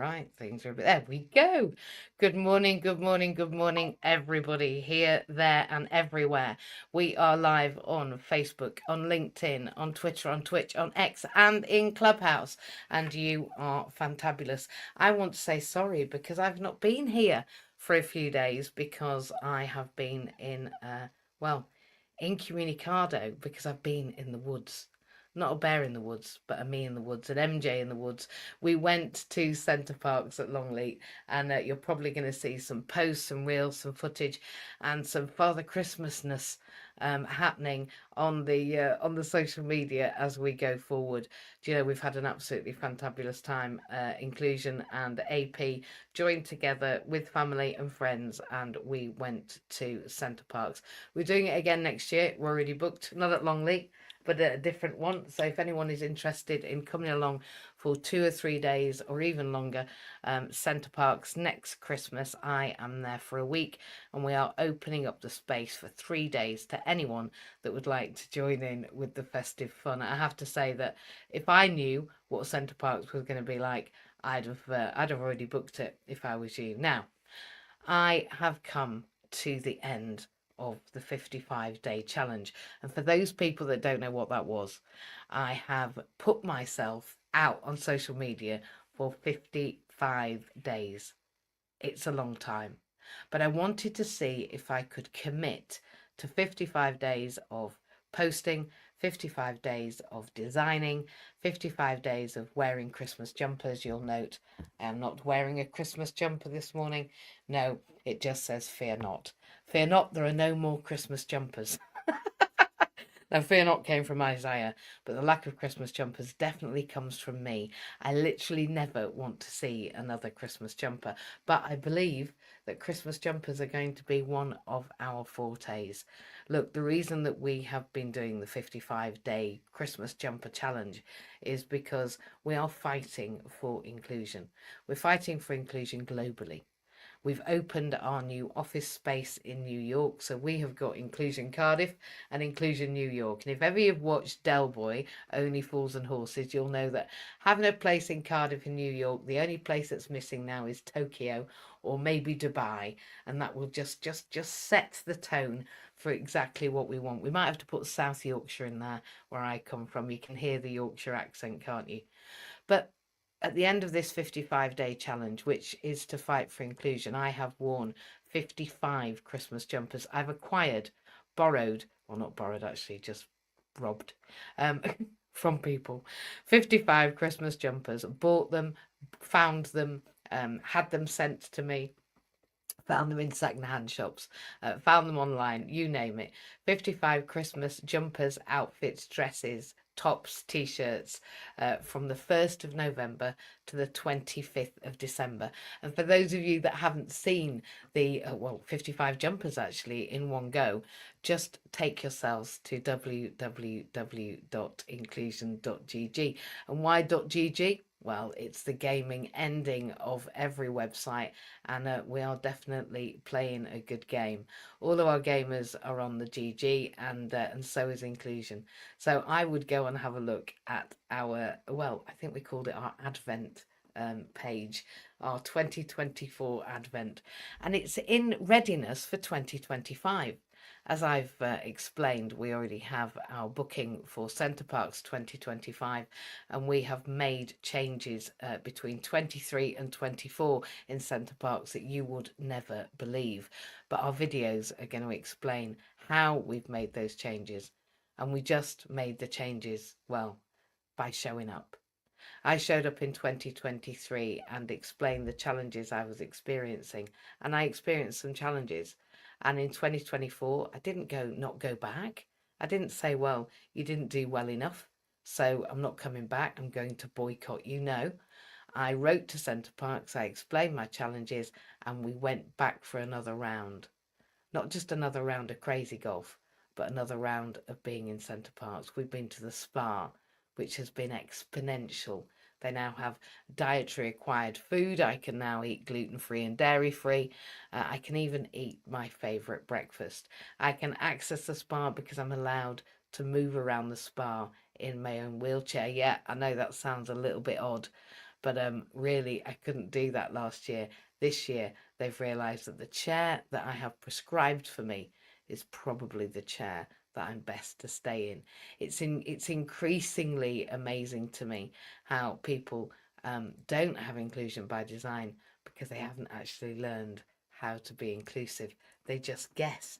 right. Things are a bit. There we go. Good morning, good morning, good morning, everybody here, there, and everywhere. We are live on Facebook, on LinkedIn, on Twitter, on Twitch, on X, and in Clubhouse. And you are fantabulous. I want to say sorry because I've not been here for a few days because I have been in, well, incommunicado because I've been in the woods. Not a bear in the woods, but a me in the woods, an MJ in the woods. We went to Center Parcs at Longleat, and you're probably going to see some posts, some reels, some footage, and some Father Christmasness happening on the social media as we go forward. Do you know, we've had an absolutely fantabulous time. Inclusion and AP joined together with family and friends, and we went to Center Parcs. We're doing it again next year. We're already booked, not at Longleat, but a different one. So if anyone is interested in coming along for 2 or 3 days or even longer, Center Parcs next Christmas, I am there for a week, and we are opening up the space for 3 days to anyone that would like to join in with the festive fun. I have to say that if I knew what Center Parcs was going to be like, I'd have already booked it if I was you. Now, I have come to the end of the 55-day challenge. And for those people that don't know what that was, I have put myself out on social media for 55 days. It's a long time. But I wanted to see if I could commit to 55 days of posting, 55 days of designing, 55 days of wearing Christmas jumpers. You'll note I am not wearing a Christmas jumper this morning. No, it just says fear not. Fear not, there are no more Christmas jumpers. Now, fear not came from Isaiah, but the lack of Christmas jumpers definitely comes from me. I literally never want to see another Christmas jumper, but I believe that Christmas jumpers are going to be one of our fortes. Look, the reason that we have been doing the 55-day Christmas jumper challenge is because we are fighting for inclusion. We're fighting for inclusion globally. We've opened our new office space in New York. So we have got Inclusion Cardiff and Inclusion New York. And if ever you've watched Del Boy, Only Fools and Horses, you'll know that having a place in Cardiff and New York, the only place that's missing now is Tokyo or maybe Dubai. And that will just set the tone for exactly what we want. We might have to put South Yorkshire in there where I come from. You can hear the Yorkshire accent, can't you? But at the end of this 55-day challenge, which is to fight for inclusion, I have worn 55 Christmas jumpers. I've acquired, borrowed, well, not borrowed actually, just robbed um, from people. 55 Christmas jumpers, bought them, found them, had them sent to me. Found them in second-hand shops, found them online, you name it. 55 Christmas jumpers, outfits, dresses, tops, t-shirts from the 1st of November to the 25th of December. And for those of you that haven't seen the, 55 jumpers actually in one go, just take yourselves to www.inclusion.gg. And why .gg? Well, it's the gaming ending of every website, and we are definitely playing a good game. All of our gamers are on the GG, and so is Inclusion. So I would go and have a look at our, well, I think we called it our Advent page, our 2024 Advent, and it's in readiness for 2025. As I've explained, we already have our booking for Center Parcs 2025, and we have made changes between 23 and 24 in Center Parcs that you would never believe. But our videos are going to explain how we've made those changes. And we just made the changes, well, by showing up. I showed up in 2023 and explained the challenges I was experiencing, and I experienced some challenges. And in 2024, I didn't not go back. I didn't say, well, you didn't do well enough, so I'm not coming back. I'm going to boycott you. No, I wrote to Center Parcs, I explained my challenges, and we went back for another round. Not just another round of crazy golf, but another round of being in Center Parcs. We've been to the spa, which has been exponential. They now have dietary acquired food. I can now eat gluten-free and dairy-free. I can even eat my favourite breakfast. I can access the spa because I'm allowed to move around the spa in my own wheelchair. Yeah, I know that sounds a little bit odd, But really, I couldn't do that last year. This year, they've realised that the chair that I have prescribed for me is probably the chair that I'm best to stay in. It's increasingly amazing to me how people don't have inclusion by design because they haven't actually learned how to be inclusive. They just guess.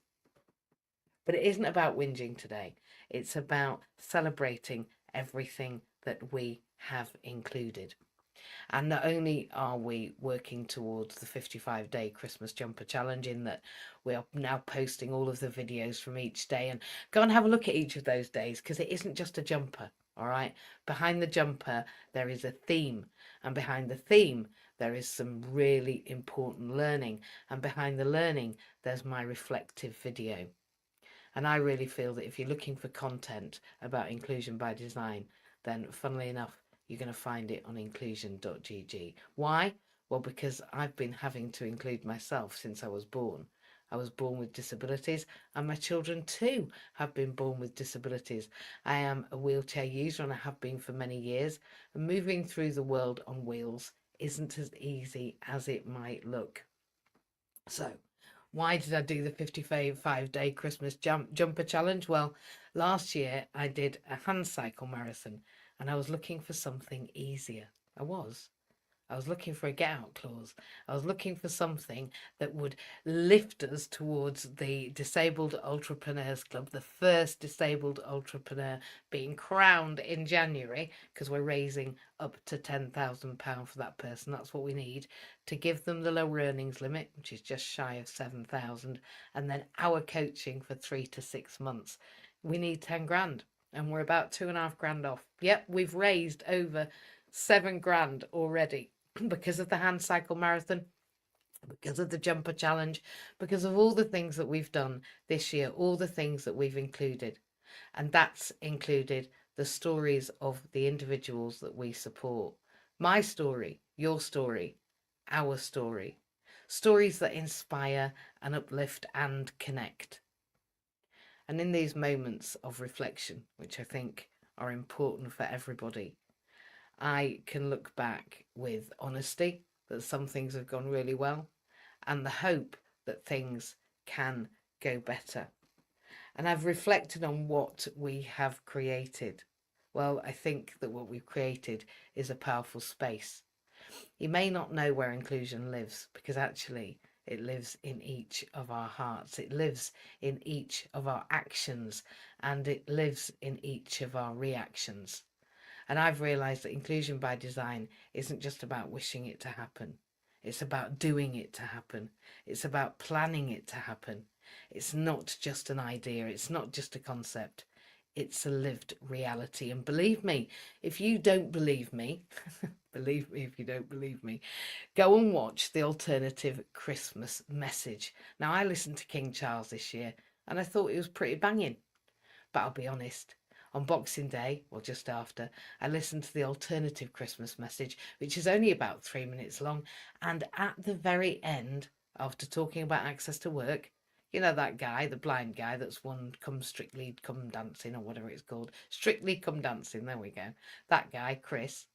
But it isn't about whinging today. It's about celebrating everything that we have included. And not only are we working towards the 55-day Christmas jumper challenge, in that we are now posting all of the videos from each day, and go and have a look at each of those days, because it isn't just a jumper. All right, behind the jumper there is a theme, and behind the theme there is some really important learning, and behind the learning there's my reflective video. And I really feel that if you're looking for content about inclusion by design, then funnily enough, you're going to find it on inclusion.gg. Why? Well, because I've been having to include myself since I was born. I was born with disabilities, and my children too have been born with disabilities. I am a wheelchair user, and I have been for many years. And moving through the world on wheels isn't as easy as it might look. So, why did I do the 55-day Christmas jumper challenge? Well, last year I did a hand cycle marathon, and I was looking for something easier. I was looking for a get out clause. I was looking for something that would lift us towards the Disabled Entrepreneurs Club, the first disabled entrepreneur being crowned in January, because we're raising up to £10,000 for that person. That's what we need to give them the lower earnings limit, which is just shy of 7,000, and then our coaching for 3 to 6 months. We need 10 grand, and we're about 2.5 grand off. Yep, we've raised over 7 grand already, because of the hand cycle marathon, because of the jumper challenge, because of all the things that we've done this year, all the things that we've included. And that's included the stories of the individuals that we support. My story, your story, our story. Stories that inspire and uplift and connect. And in these moments of reflection, which I think are important for everybody, I can look back with honesty that some things have gone really well, and the hope that things can go better. And I've reflected on what we have created. Well, I think that what we've created is a powerful space. You may not know where inclusion lives, because actually it lives in each of our hearts. It lives in each of our actions, and it lives in each of our reactions. And I've realised that inclusion by design isn't just about wishing it to happen. It's about doing it to happen. It's about planning it to happen. It's not just an idea. It's not just a concept. It's a lived reality. And believe me, if you don't believe me, believe me if you don't believe me, go and watch the alternative Christmas message. Now, I listened to King Charles this year, and I thought it was pretty banging. But I'll be honest, on Boxing Day, or just after, I listened to the alternative Christmas message, which is only about 3 minutes long. And at the very end, after talking about access to work, you know that guy, the blind guy that's won Strictly Come Dancing, or whatever it's called. Strictly Come Dancing, there we go. That guy, Chris,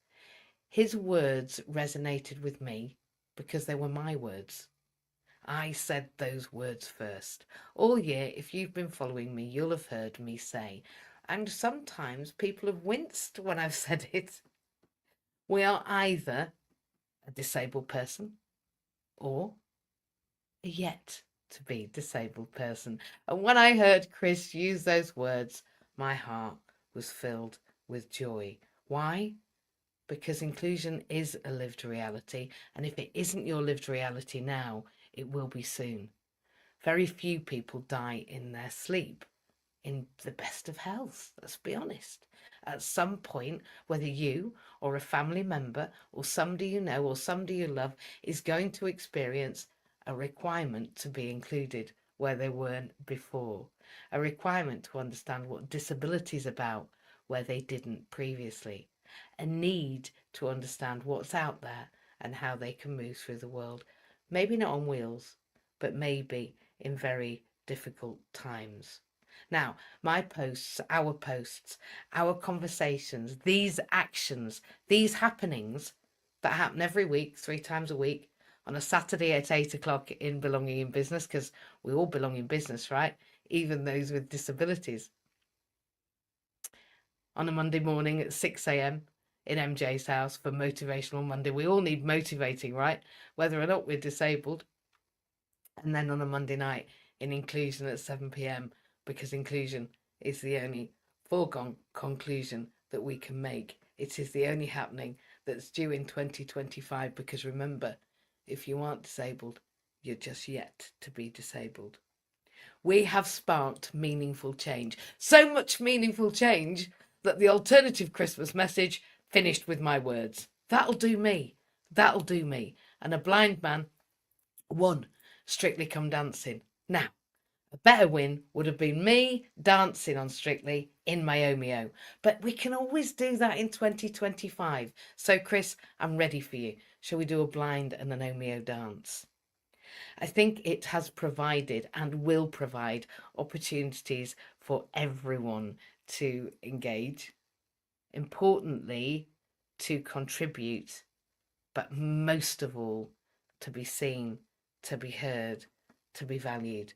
his words resonated with me because they were my words. I said those words first. All year, if you've been following me, you'll have heard me say, and sometimes people have winced when I've said it, we are either a disabled person or a yet to be disabled person. And when I heard Chris use those words, my heart was filled with joy. Why? Because inclusion is a lived reality, and if it isn't your lived reality now, it will be soon. Very few people die in their sleep in the best of health, let's be honest. At some point, whether you or a family member or somebody you know or somebody you love is going to experience a requirement to be included where they weren't before, a requirement to understand what disability is about where they didn't previously, a need to understand what's out there and how they can move through the world, maybe not on wheels, but maybe in very difficult times. Now, my posts, our conversations, these actions, these happenings that happen every week, 3 times a week, on a Saturday at 8 o'clock in Belonging in Business, because we all belong in business, right? Even those with disabilities. On a Monday morning at 6 a.m. in MJ's house for Motivational Monday. We all need motivating, right? Whether or not we're disabled. And then on a Monday night in Inclusion at 7 p.m. because inclusion is the only foregone conclusion that we can make. It is the only happening that's due in 2025, because remember, if you aren't disabled, you're just yet to be disabled. We have sparked meaningful change. So much meaningful change that the alternative Christmas message finished with my words. That'll do me. That'll do me. And a blind man won Strictly Come Dancing. Now, a better win would have been me dancing on Strictly in my Omeo. But we can always do that in 2025. So, Chris, I'm ready for you. Shall we do a blind and an Omeo dance? I think it has provided and will provide opportunities for everyone to engage, importantly, to contribute, but most of all, to be seen, to be heard, to be valued.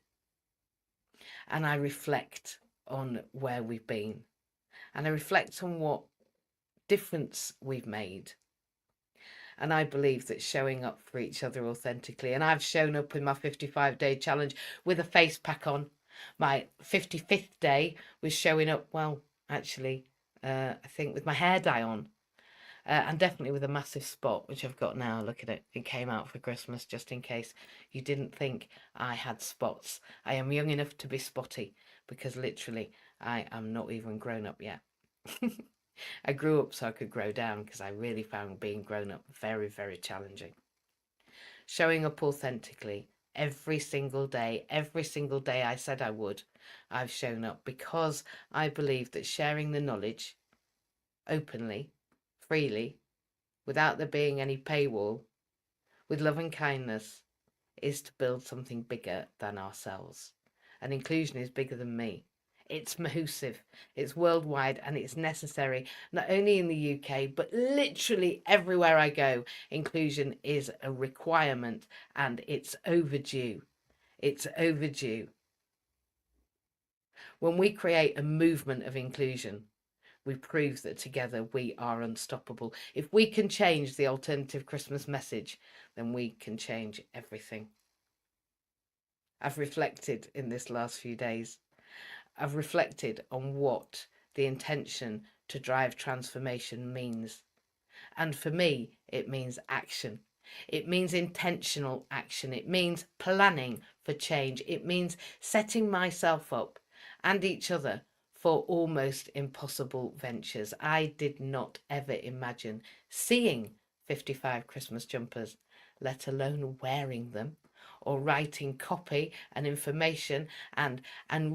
And I reflect on where we've been, and I reflect on what difference we've made. And I believe that showing up for each other authentically, and I've shown up in my 55-day challenge with a face pack on. My 55th day was showing up, well, actually, I think with my hair dye on, and definitely with a massive spot, which I've got now. Look at it. It came out for Christmas, just in case you didn't think I had spots. I am young enough to be spotty, because literally I am not even grown up yet. I grew up so I could grow down, because I really found being grown up very, very challenging. Showing up authentically every single day I said I would, I've shown up, because I believe that sharing the knowledge openly, freely, without there being any paywall, with love and kindness, is to build something bigger than ourselves. And inclusion is bigger than me. It's massive, it's worldwide, and it's necessary, not only in the UK, but literally everywhere I go. Inclusion is a requirement, and it's overdue. It's overdue. When we create a movement of inclusion, we prove that together we are unstoppable. If we can change the alternative Christmas message, then we can change everything. I've reflected in this last few days. I've reflected on what the intention to drive transformation means. And for me, it means action. It means intentional action. It means planning for change. It means setting myself up and each other for almost impossible ventures. I did not ever imagine seeing 55 Christmas jumpers, let alone wearing them, or writing copy and information and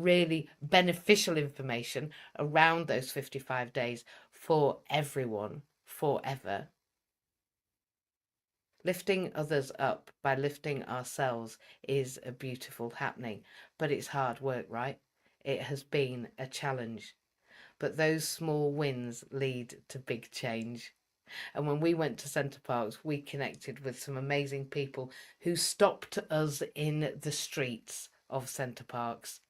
really beneficial information around those 55 days for everyone forever. Lifting others up by lifting ourselves is a beautiful happening, but it's hard work, right? It has been a challenge, but those small wins lead to big change. And when we went to Center Parcs, we connected with some amazing people who stopped us in the streets of Center Parcs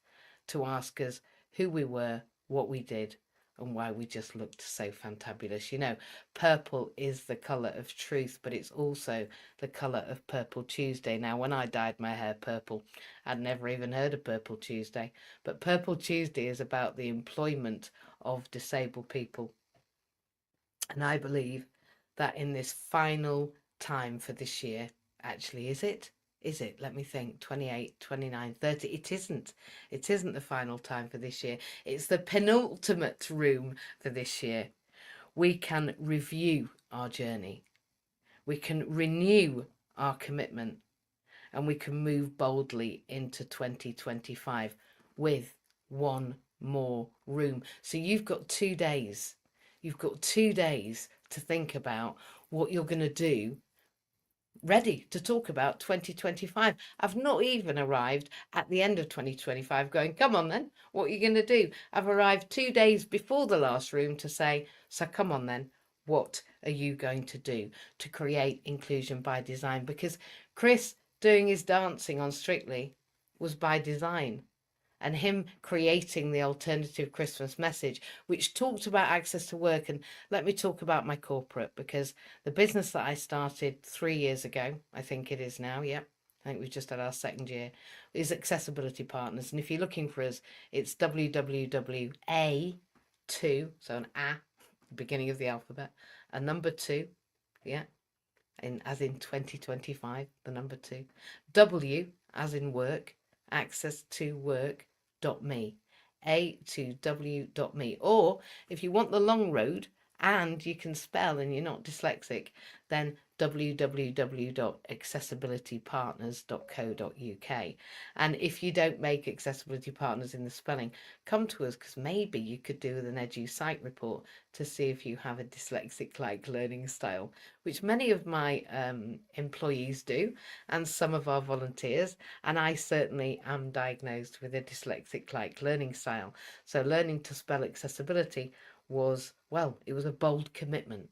to ask us who we were, what we did, and why we just looked so fantabulous. You know, purple is the colour of truth, but it's also the colour of Purple Tuesday. Now, when I dyed my hair purple, I'd never even heard of Purple Tuesday, but Purple Tuesday is about the employment of disabled people. And I believe that in this final time for this year, actually, is it? Let me think, 28, 29, 30. It isn't the final time for this year. It's the penultimate room for this year. We can review our journey. We can renew our commitment, and we can move boldly into 2025 with one more room. So you've got 2 days. You've got 2 days to think about what you're going to do, ready to talk about 2025. I've not even arrived at the end of 2025 going, come on then, what are you going to do? I've arrived 2 days before the last room to say, so come on then, what are you going to do to create inclusion by design? Because Chris doing his dancing on Strictly was by design, and him creating the alternative Christmas message, which talked about access to work. And let me talk about my corporate, because the business that I started 3 years ago, I think it is now, yeah, I think we've just had our second year, is Accessibility Partners. And if you're looking for us, it's www.a2, so an A, the beginning of the alphabet, a number 2, yeah, as in 2025, the number 2, W as in work, access to work.me, a2w.me. Or if you want the long road and you can spell and you're not dyslexic, then www.accessibilitypartners.co.uk. And if you don't make Accessibility Partners in the spelling, come to us, because maybe you could do with an EduSite report to see if you have a dyslexic-like learning style, which many of my employees do, and some of our volunteers. And I certainly am diagnosed with a dyslexic-like learning style. So learning to spell accessibility was, well, it was a bold commitment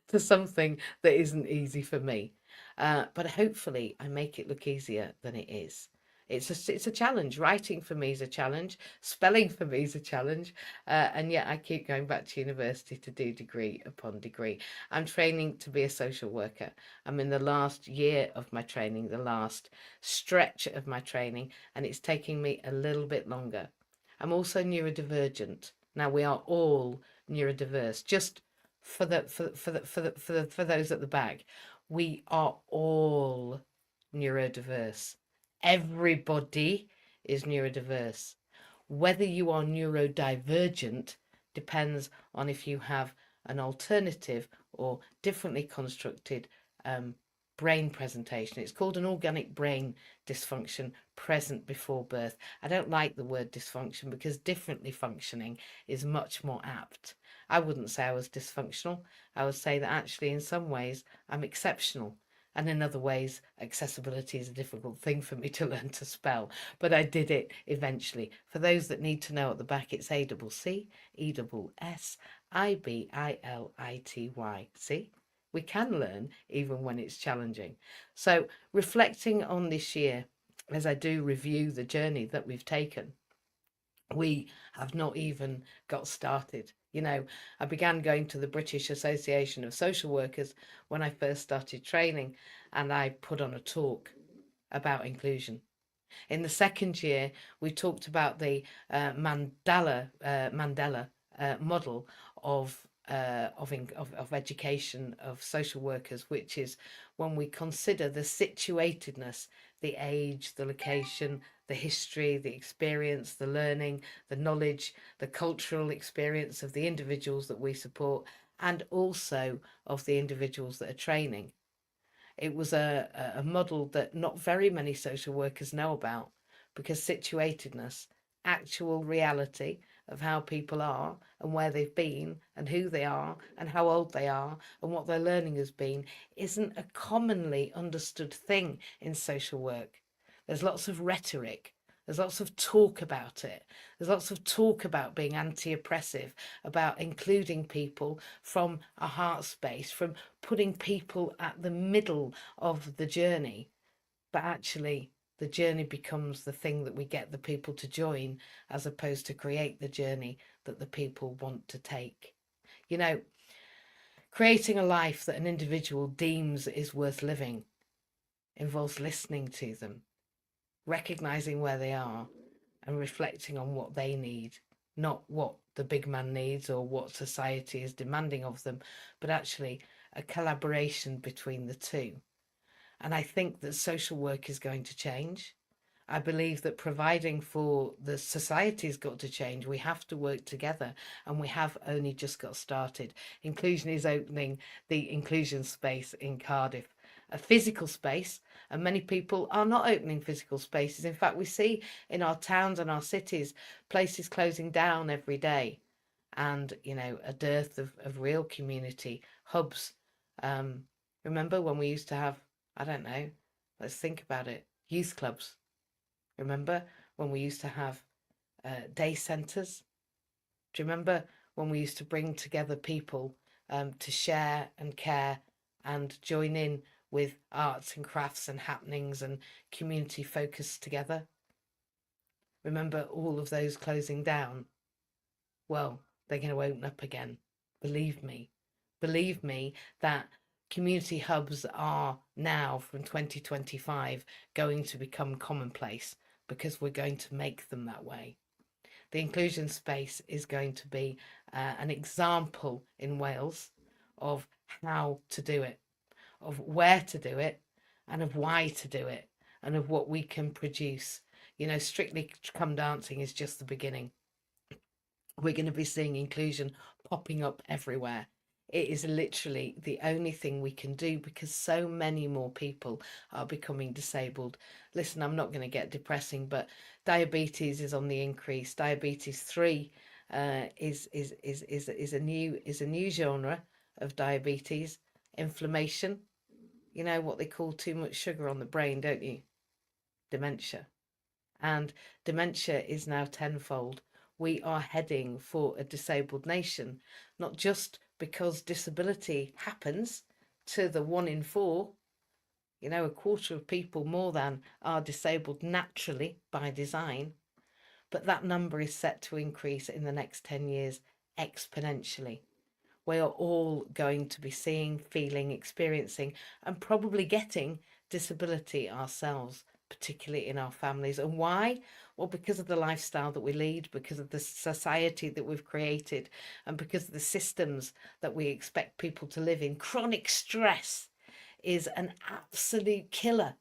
to something that isn't easy for me. But hopefully I make it look easier than it is. It's a challenge. Writing for me is a challenge. Spelling for me is a challenge. And yet I keep going back to university to do degree upon degree. I'm training to be a social worker. I'm in the last year of my training, the last stretch of my training, and it's taking me a little bit longer. I'm also neurodivergent. Now, we are all neurodiverse. Just for those at the back, we are all neurodiverse. Everybody is neurodiverse. Whether you are neurodivergent depends on if you have an alternative or differently constructed brain presentation. It's called an organic brain dysfunction present before birth. I don't like the word dysfunction because differently functioning is much more apt. I wouldn't say I was dysfunctional. I would say that actually in some ways I'm exceptional. And in other ways, accessibility is a difficult thing for me to learn to spell, but I did it eventually. For those that need to know, at the back, it's ACCESSIBILITY. See? We can learn even when it's challenging. So reflecting on this year, as I do review the journey that we've taken, we have not even got started. You know, I began going to the British Association of Social Workers when I first started training, and I put on a talk about inclusion. In the second year, we talked about the Mandela model of education of social workers, which is when we consider the situatedness, the age, the location, the history, the experience, the learning, the knowledge, the cultural experience of the individuals that we support, and also of the individuals that are training. It was a model that not very many social workers know about, because situatedness, actual reality of how people are and where they've been and who they are and how old they are and what their learning has been, isn't a commonly understood thing in social work. There's lots of rhetoric. There's lots of talk about it. There's lots of talk about being anti-oppressive, about including people from a heart space, from putting people at the middle of the journey. But actually, the journey becomes the thing that we get the people to join, as opposed to create the journey that the people want to take. You know, creating a life that an individual deems is worth living involves listening to them, recognizing where they are and reflecting on what they need, not what the big man needs or what society is demanding of them, but actually a collaboration between the two. And I think that social work is going to change. I believe that providing for the society's got to change. We have to work together, and we have only just got started. Inclusion is opening the inclusion space in Cardiff, a physical space, and many people are not opening physical spaces. In fact, we see in our towns and our cities places closing down every day, and you know, a dearth of real community hubs. Remember when we used to have, I don't know, let's think about it, youth clubs. Remember when we used to have day centres? Do you remember when we used to bring together people to share and care and join in with arts and crafts and happenings and community focus together. Remember all of those closing down? Well, they're going to open up again. Believe me. Believe me that community hubs are now from 2025 going to become commonplace because we're going to make them that way. The inclusion space is going to be an example in Wales of how to do it, of where to do it, and of why to do it, and of what we can produce. You know, Strictly Come Dancing is just the beginning. We're going to be seeing inclusion popping up everywhere. It is literally the only thing we can do because so many more people are becoming disabled. Listen, I'm not going to get depressing, but diabetes is on the increase. Diabetes 3 is a new genre of diabetes. Inflammation, you know what they call too much sugar on the brain, don't you? Dementia. And dementia is now tenfold. We are heading for a disabled nation, not just because disability happens to the 1 in 4, you know, a quarter of people more than are disabled naturally by design, but that number is set to increase in the next 10 years exponentially. We are all going to be seeing, feeling, experiencing, and probably getting disability ourselves, particularly in our families. And why? Well, because of the lifestyle that we lead, because of the society that we've created, and because of the systems that we expect people to live in. Chronic stress is an absolute killer.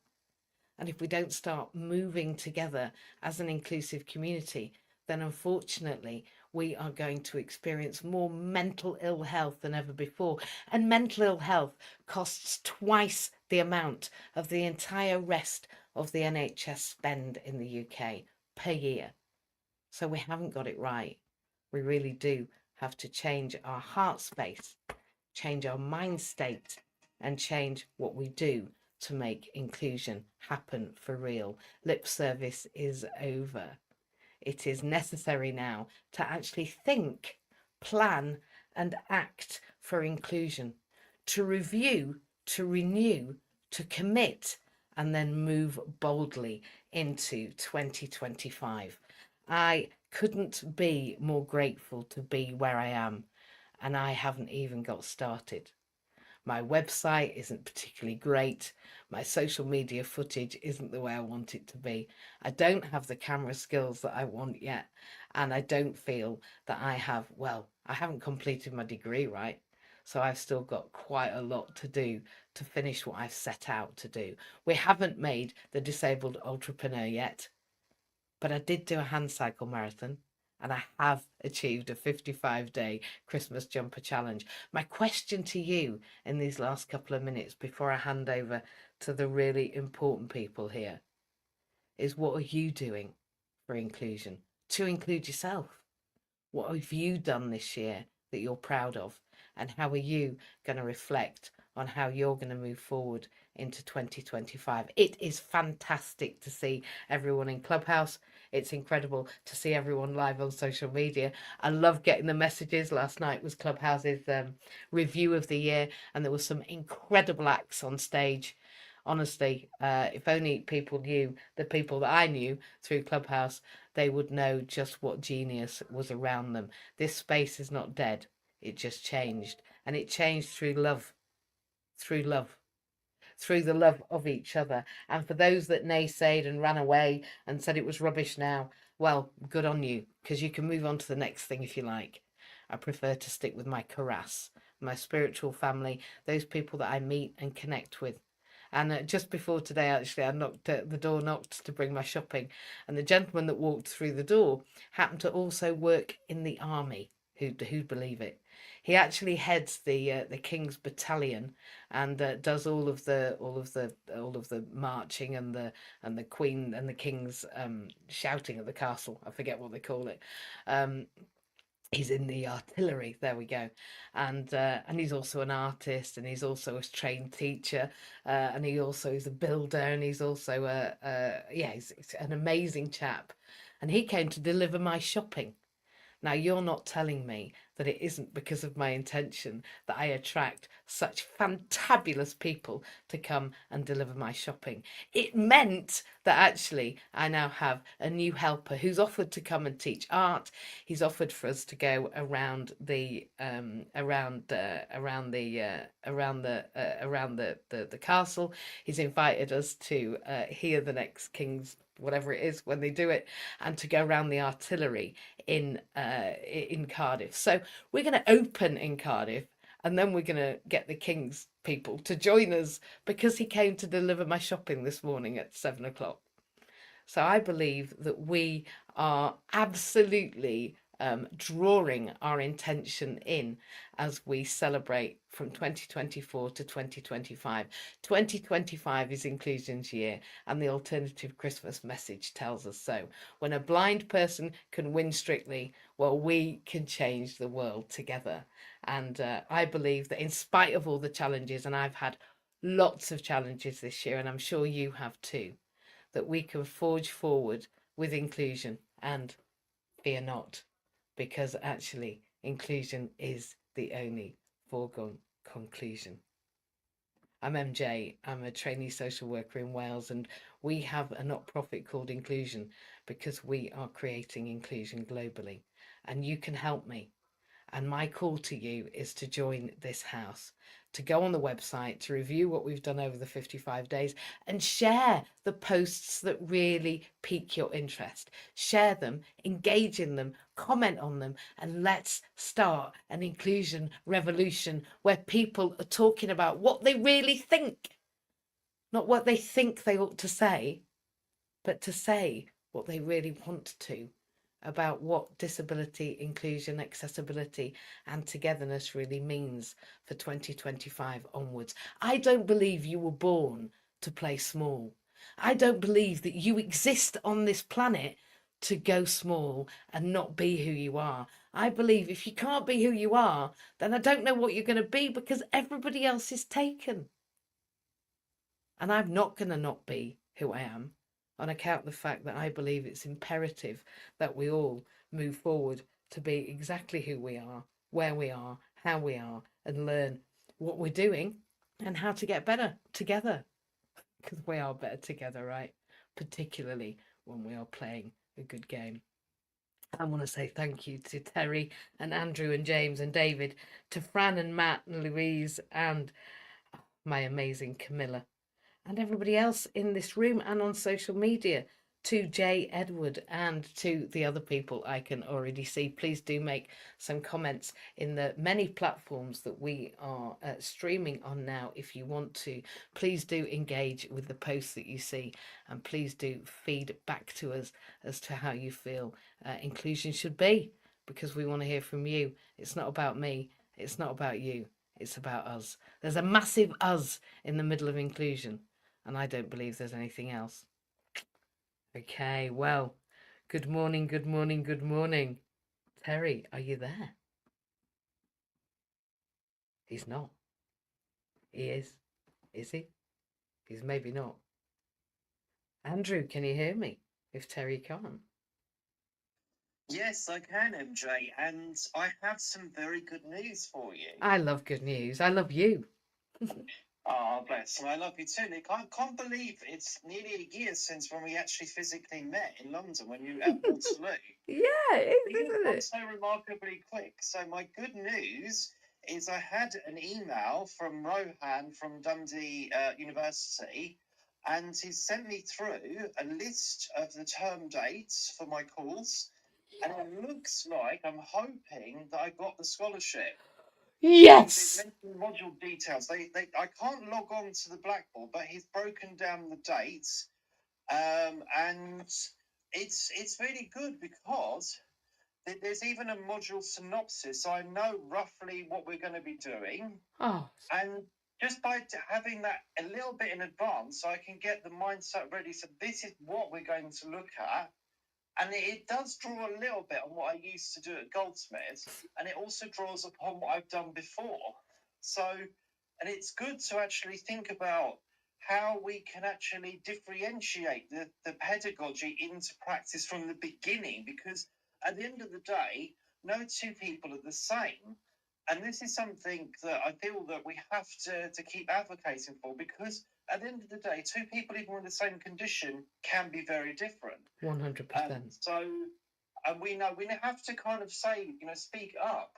And if we don't start moving together as an inclusive community, then unfortunately we are going to experience more mental ill health than ever before. And mental ill health costs twice the amount of the entire rest of the NHS spend in the UK per year. So we haven't got it right. We really do have to change our heart space, change our mind state, and change what we do to make inclusion happen for real. Lip service is over. It is necessary now to actually think, plan, and act for inclusion, to review, to renew, to commit, and then move boldly into 2025. I couldn't be more grateful to be where I am, and I haven't even got started. My website isn't particularly great. My social media footage isn't the way I want it to be. I don't have the camera skills that I want yet. And I don't feel that I have, well, I haven't completed my degree, right? So I've still got quite a lot to do to finish what I've set out to do. We haven't made the Disabled Entrepreneur yet, but I did do a hand cycle marathon. And I have achieved a 55-day Christmas jumper challenge. My question to you in these last couple of minutes before I hand over to the really important people here is, what are you doing for inclusion? To include yourself. What have you done this year that you're proud of? And how are you going to reflect on how you're going to move forward into 2025? It is fantastic to see everyone in Clubhouse. It's incredible to see everyone live on social media. I love getting the messages. Last night was Clubhouse's review of the year, and there were some incredible acts on stage. Honestly, if only people knew, the people that I knew through Clubhouse, they would know just what genius was around them. This space is not dead. It just changed. And it changed through love, through love, through the love of each other. And for those that naysayed and ran away and said it was rubbish now, well, good on you, because you can move on to the next thing if you like. I prefer to stick with my karass, my spiritual family, those people that I meet and connect with. And just before today, actually, I knocked at the door, knocked to bring my shopping. And the gentleman that walked through the door happened to also work in the army. Who'd believe it? He actually heads the King's Battalion and does all of the marching and the Queen and the King's shouting at the castle. I forget what they call it. He's in the artillery, there we go, and he's also an artist, and he's also a trained teacher, and he also is a builder, and he's also he's an amazing chap, and he came to deliver my shopping. Now, you're not telling me that it isn't because of my intention that I attract such fantabulous people to come and deliver my shopping. It meant that actually I now have a new helper who's offered to come and teach art. He's offered for us to go around the castle. He's invited us to hear the next king's whatever it is when they do it, and to go around the artillery in Cardiff. So we're going to open in Cardiff, and then we're going to get the King's people to join us because he came to deliver my shopping this morning at 7 o'clock. So I believe that we are absolutely drawing our intention in as we celebrate from 2024 to 2025. 2025 is Inclusion's year, and the Alternative Christmas message tells us so. When a blind person can win Strictly, well, we can change the world together. And I believe that in spite of all the challenges, and I've had lots of challenges this year, and I'm sure you have too, that we can forge forward with inclusion and fear not, because actually inclusion is the only foregone conclusion. I'm MJ. I'm a trainee social worker in Wales, and we have a not-profit called Inclusion because we are creating inclusion globally, and you can help me. And my call to you is to join this house, to go on the website, to review what we've done over the 55 days and share the posts that really pique your interest. Share them, engage in them, comment on them, and let's start an inclusion revolution where people are talking about what they really think, not what they think they ought to say, but to say what they really want to about what disability, inclusion, accessibility and togetherness really means for 2025 onwards. I don't believe you were born to play small. I don't believe that you exist on this planet to go small and not be who you are. I believe if you can't be who you are, then I don't know what you're going to be, because everybody else is taken. And I'm not going to not be who I am, on account of the fact that I believe it's imperative that we all move forward to be exactly who we are, where we are, how we are, and learn what we're doing and how to get better together. Because we are better together, right? Particularly when we are playing a good game. I want to say thank you to Terry and Andrew and James and David, to Fran and Matt and Louise, and my amazing Camilla, and everybody else in this room and on social media, to Jay Edward and to the other people I can already see. Please do make some comments in the many platforms that we are streaming on now if you want to. Please do engage with the posts that you see, and please do feed back to us as to how you feel inclusion should be, because we want to hear from you. It's not about me, it's not about you, it's about us. There's a massive us in the middle of inclusion, and I don't believe there's anything else. Okay, well, good morning, good morning, good morning. Terry, are you there? He's not. He is. Is he? He's maybe not. Andrew, can you hear me? If Terry can't. Yes, I can, MJ, and I have some very good news for you. I love good news. I love you. Oh, bless. And I love you too, Nick. I can't believe it's nearly a year since when we actually physically met in London when you were at Waterloo. Yeah, it is, It's isn't gone it? so remarkably quick. So my good news is I had an email from Rohan from Dundee University, and he sent me through a list of the term dates for my course. And it looks like I'm hoping that I got the scholarship. Yes. Module details. I can't log on to the Blackboard, but he's broken down the dates, and it's really good because there's even a module synopsis, so I know roughly what we're going to be doing, Oh, and just by having that a little bit in advance, I can get the mindset ready. So this is what we're going to look at. And it does draw a little bit on what I used to do at Goldsmiths, and it also draws upon what I've done before. So, and it's good to actually think about how we can actually differentiate the pedagogy into practice from the beginning, because at the end of the day, no two people are the same. And this is something that I feel that we have to keep advocating for, because at the end of the day, two people even with the same condition can be very different. 100%. So we have to kind of say, speak up.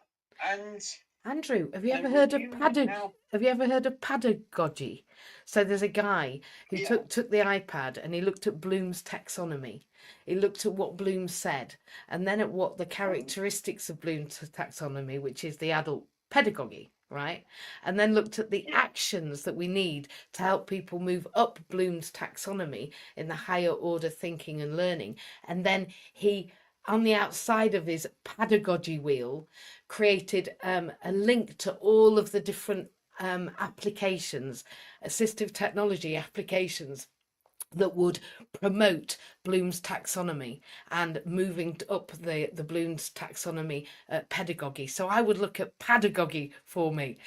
And Andrew, have you ever review heard of how- have you ever heard of pedagogy? So there's a guy who Yeah. took the iPad and he looked at Bloom's taxonomy. He looked at what Bloom said, and then at what the characteristics of Bloom's taxonomy, which is the adult pedagogy, right? And then looked at the actions that we need to help people move up Bloom's taxonomy in the higher order thinking and learning. And then he, on the outside of his pedagogy wheel, created a link to all of the different applications, assistive technology applications that would promote Bloom's taxonomy and moving up the Bloom's taxonomy pedagogy. So I would look at pedagogy for me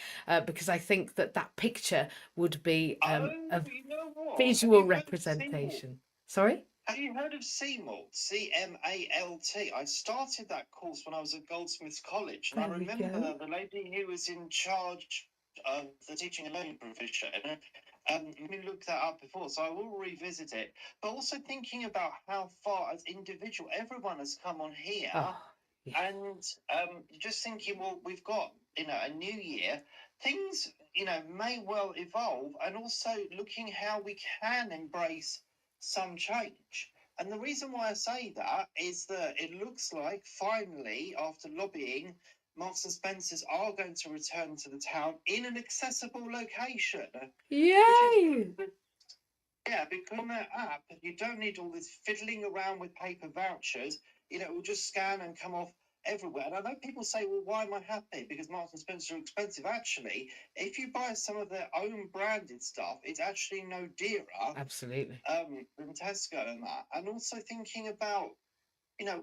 because I think that picture would be a visual representation. Sorry? Have you heard of CMALT? CMALT. I started that course when I was at Goldsmiths College, and I remember the lady who was in charge of the teaching and learning provision. Let me look that up before, so I will revisit it. But also thinking about how far, as individual, everyone has come on here, and just thinking, well, we've got a new year. Things may well evolve, and also looking how we can embrace some change. And the reason why I say that is that it looks like finally, after lobbying, Marks and Spencer's are going to return to the town in an accessible location. Yay! Yeah, because on their app, you don't need all this fiddling around with paper vouchers. It will just scan and come off everywhere. And I know people say, well, why am I happy? Because Marks and Spencer are expensive. Actually, if you buy some of their own branded stuff, it's actually no dearer. Absolutely. Than Tesco and that. And also thinking about,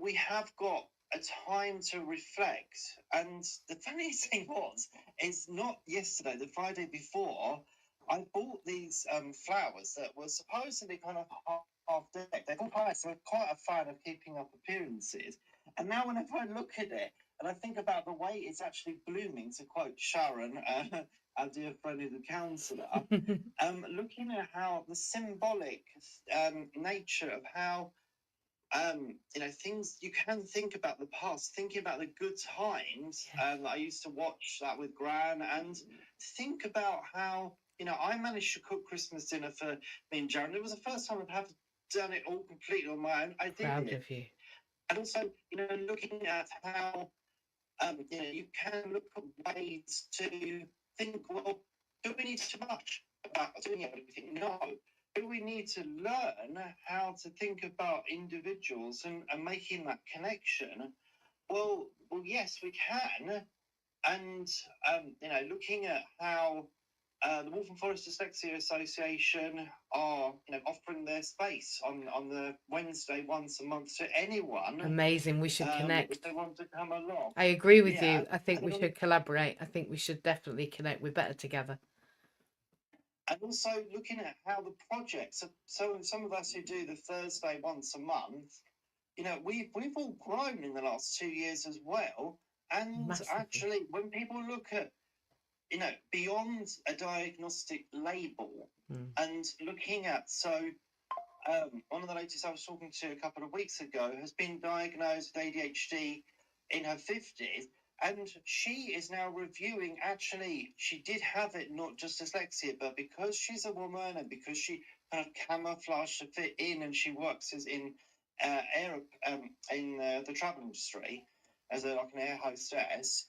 we have got a time to reflect. And the funny thing is not yesterday, the Friday before, I bought these flowers that were supposedly kind of half decked. They're called hyacinths. So I'm quite a fan of keeping up appearances. And now whenever I look at it and I think about the way it's actually blooming, to quote Sharon, our dear friend who's a counsellor, looking at how the symbolic nature of how things, you can think about the past, thinking about the good times. I used to watch that with Gran, and think about how I managed to cook Christmas dinner for me and Jaron. It was the first time I've done it all completely on my own. I did Proud it. of you. And also, looking at how you can look at ways to think, well, do we need too much about doing everything? No. Do we need to learn how to think about individuals and making that connection? Well, yes, we can. And, looking at how the Wolf and Forest Dyslexia Association are, offering their space on the Wednesday once a month to anyone. Amazing. We should connect. If they want to come along. I agree with you. I think we should collaborate. I think we should definitely connect. We're better together. And also looking at how the projects, so some of us who do the Thursday once a month, we've all grown in the last 2 years as well. And Massively. actually, when people look at, beyond a diagnostic label and looking at, one of the ladies I was talking to a couple of weeks ago has been diagnosed with ADHD in her 50s. And she is now reviewing, actually, she did have it, not just dyslexia, but because she's a woman and because she kind of camouflaged to fit in, and she works as in the travel industry as an air hostess,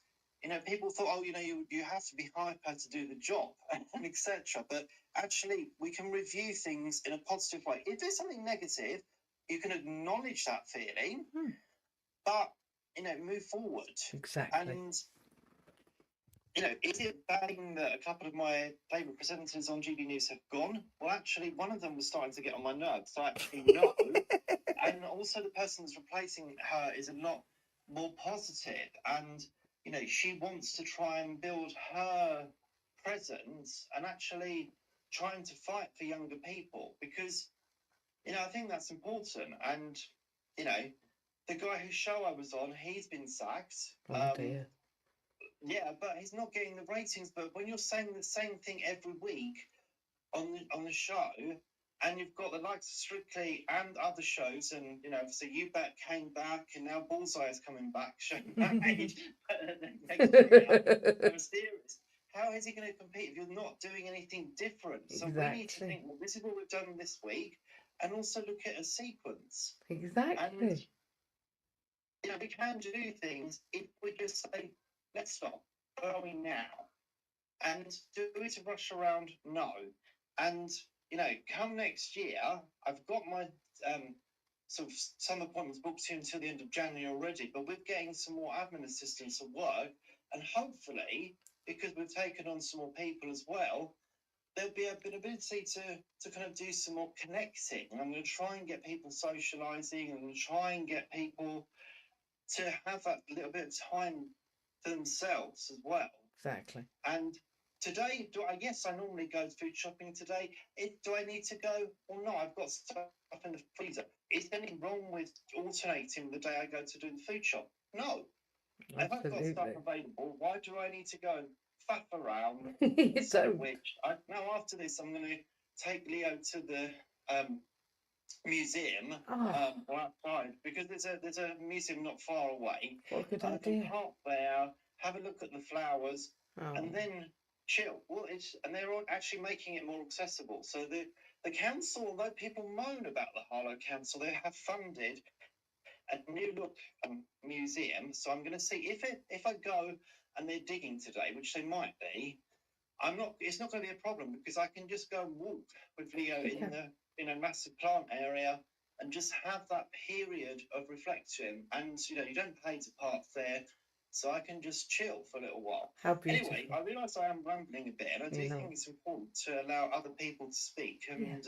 people thought, oh, you have to be hyper to do the job and etc. But actually, we can review things in a positive way. If there's something negative, you can acknowledge that feeling, but move forward. Exactly. And is it bang that a couple of my favourite presenters on GB News have gone? Well, actually, one of them was starting to get on my nerves, so actually no. And also, the person that's replacing her is a lot more positive, and she wants to try and build her presence and actually trying to fight for younger people, because I think that's important. And the guy whose show I was on, he's been sacked. Oh dear. Yeah, but he's not getting the ratings. But when you're saying the same thing every week on the show, and you've got the likes of Strictly and other shows, and so You Bet came back, and now Bullseye is coming back, showing my age next year. I'm serious. How is he going to compete if you're not doing anything different? So we need to think, well, this is what we've done this week, and also look at a sequence. Exactly. And we can do things if we just say, let's stop. Where are we now? And do we to rush around? No. And come next year, I've got my sort of some appointments booked in until the end of January already, but we're getting some more admin assistants at work, and hopefully, because we've taken on some more people as well, there'll be an ability to kind of do some more connecting. And I'm going to try and get people socialising, and I'm going to try and get people to have that little bit of time for themselves as well. Exactly. And today, yes, I normally go food shopping today. Do I need to go? Well, no, I've got stuff in the freezer. Is there anything wrong with alternating the day I go to do the food shop? No. If I've got stuff available, why do I need to go and faff around? You don't. Now, after this, I'm going to take Leo to the museum outside, because there's a museum not far away. What a good I idea. can park there, have a look at the flowers, and then chill. Well, and they're actually making it more accessible. So the council, although people moan about the Harlow Council, they have funded a new look museum. So I'm going to see if I go and they're digging today, which they might be. It's not going to be a problem, because I can just go and walk with Leo in the massive plant area and just have that period of reflection. And you don't pay to park there, so I can just chill for a little while. How beautiful. Anyway, I realise I am rambling a bit, and I do think it's important to allow other people to speak. And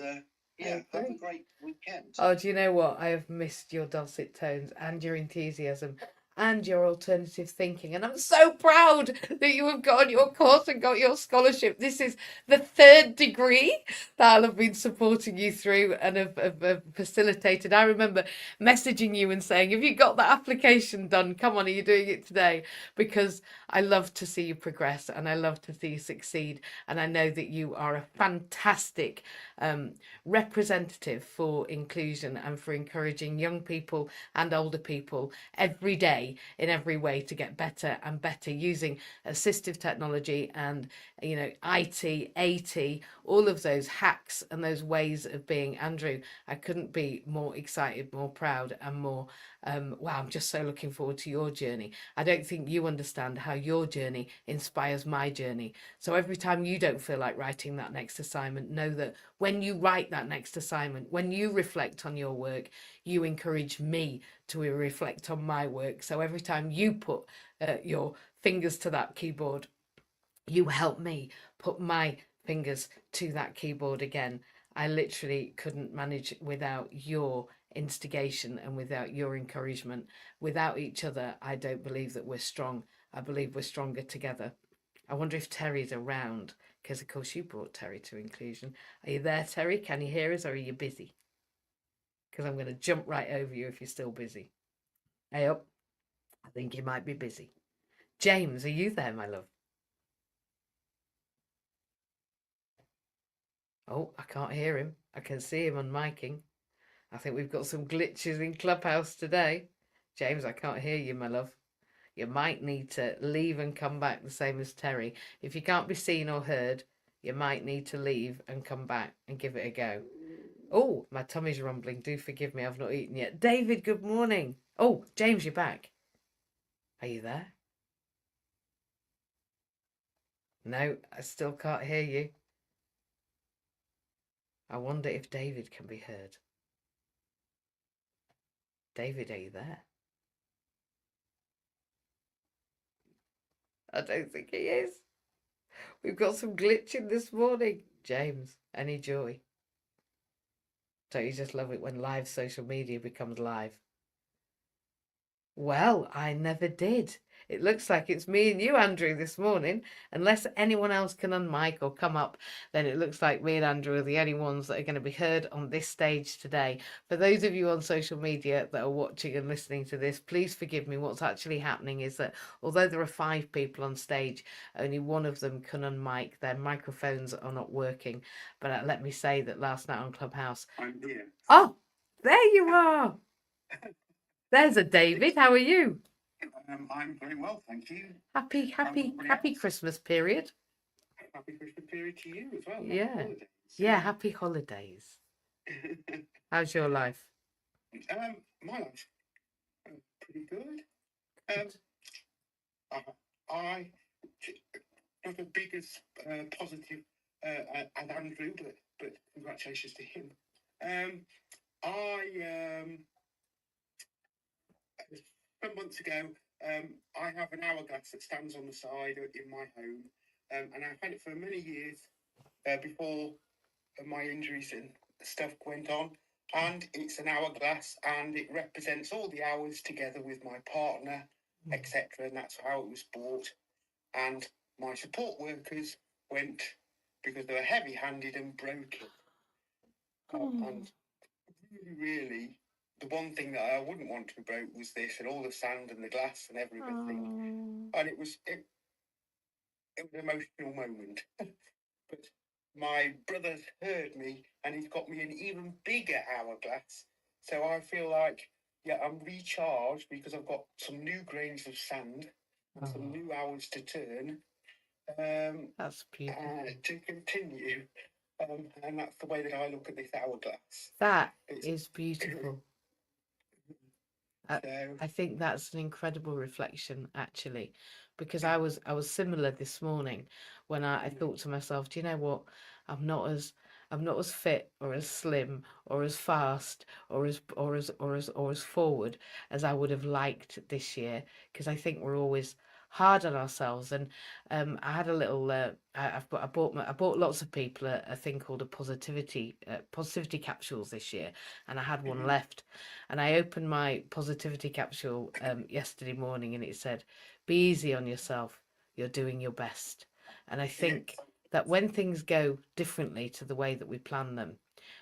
have a great weekend. Oh, do you know what? I have missed your dulcet tones and your enthusiasm and your alternative thinking. And I'm so proud that you have got on your course and got your scholarship. This is the 3rd degree that I'll have been supporting you through and have facilitated. I remember messaging you and saying, have you got the application done? Come on, are you doing it today? Because I love to see you progress and I love to see you succeed. And I know that you are a fantastic representative for inclusion and for encouraging young people and older people every day in every way to get better and better using assistive technology and IT, AT, all of those hacks and those ways of being. Andrew, I couldn't be more excited, more proud, and more wow, I'm just so looking forward to your journey. I don't think you understand how your journey inspires my journey. So every time you don't feel like writing that next assignment, know that when you write that next assignment, when you reflect on your work, you encourage me to reflect on my work. So every time you put your fingers to that keyboard, you help me put my fingers to that keyboard again. I literally couldn't manage without your instigation and without your encouragement. Without each other, I don't believe that we're strong. I believe we're stronger together. I wonder if Terry's around, because of course you brought Terry to inclusion. Are you there, Terry? Can you hear us, or are you busy? Because I'm going to jump right over you if you're still busy. Hey up. I think you might be busy. James, are you there, my love? Oh, I can't hear him. I can see him on micing. I think we've got some glitches in Clubhouse today. James, I can't hear you, my love. You might need to leave and come back, the same as Terry. If you can't be seen or heard, you might need to leave and come back and give it a go. Oh, my tummy's rumbling. Do forgive me, I've not eaten yet. David, good morning. Oh, James, you're back. Are you there? No, I still can't hear you. I wonder if David can be heard. David, are you there? I don't think he is. We've got some glitching this morning. James, any joy? Don't you just love it when live social media becomes live? Well, I never did. It looks like it's me and you, Andrew, this morning. Unless anyone else can unmic or come up, then it looks like me and Andrew are the only ones that are going to be heard on this stage today. For those of you on social media that are watching and listening to this, please forgive me. What's actually happening is that although there are 5 people on stage, only one of them can unmic. Their microphones are not working. But let me say that last night on Clubhouse. I'm here. Oh, there you are. There's a David. How are you? I'm very well, thank you. Happy Christmas period. Happy Christmas period to you as well. Yeah. Holidays. Yeah, happy holidays. How's your life? My life, pretty good. I not as big as positive as Andrew, but congratulations to him. Some months ago, I have an hourglass that stands on the side in my home, and I've had it for many years before my injuries and stuff went on. And it's an hourglass, and it represents all the hours together with my partner, etc. And that's how it was bought. And my support workers went because they were heavy-handed and broke it. And really, the one thing that I wouldn't want to be broke was this, and all the sand and the glass and everything. And it was an emotional moment. But my brother's heard me, and he's got me an even bigger hourglass. So I feel like, yeah, I'm recharged because I've got some new grains of sand and some new hours to turn. That's beautiful. To continue. And that's the way that I look at this hourglass. That is beautiful. I think that's an incredible reflection, actually, because I was similar this morning when I thought to myself, do you know what? I'm not as fit or as slim or as fast or as forward as I would have liked this year, because I think we're always hard on ourselves. And I had a little I bought lots of people a thing called a positivity capsules this year, and I had one left, and I opened my positivity capsule yesterday morning, and it said, be easy on yourself, you're doing your best. And I think that when things go differently to the way that we plan them,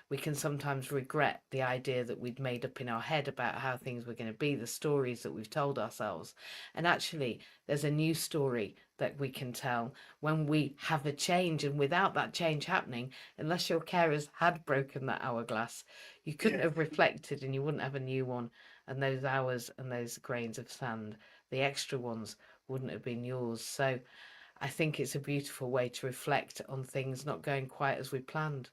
we can sometimes regret the idea that we'd made up in our head about how things were going to be, the stories that we've told ourselves. And actually, there's a new story that we can tell when we have a change. And without that change happening, unless your carers had broken that hourglass, you couldn't have reflected, and you wouldn't have a new one. And those hours and those grains of sand, the extra ones, wouldn't have been yours. So I think it's a beautiful way to reflect on things not going quite as we planned.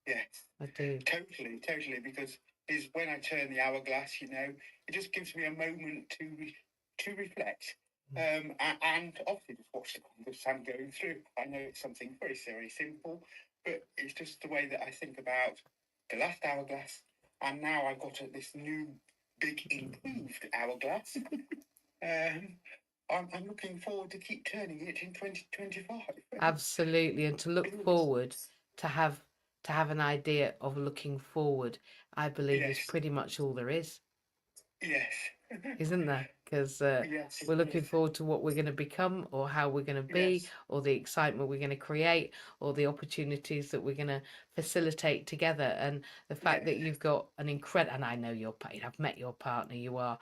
Yes, I do. Totally, because is when I turn the hourglass, it just gives me a moment to reflect. And obviously just watch the sand going through. I know it's something very, very simple, but it's just the way that I think about the last hourglass, and now I've got this new, big, improved hourglass. I'm looking forward to keep turning it in 2025. Absolutely, and to look forward, to have an idea of looking forward, I believe is pretty much all there is. Yes. Isn't there? Because we're looking forward to what we're going to become, or how we're going to be, or the excitement we're going to create, or the opportunities that we're going to facilitate together. And the fact that you've got an incredible, and I know I've met your partner. You are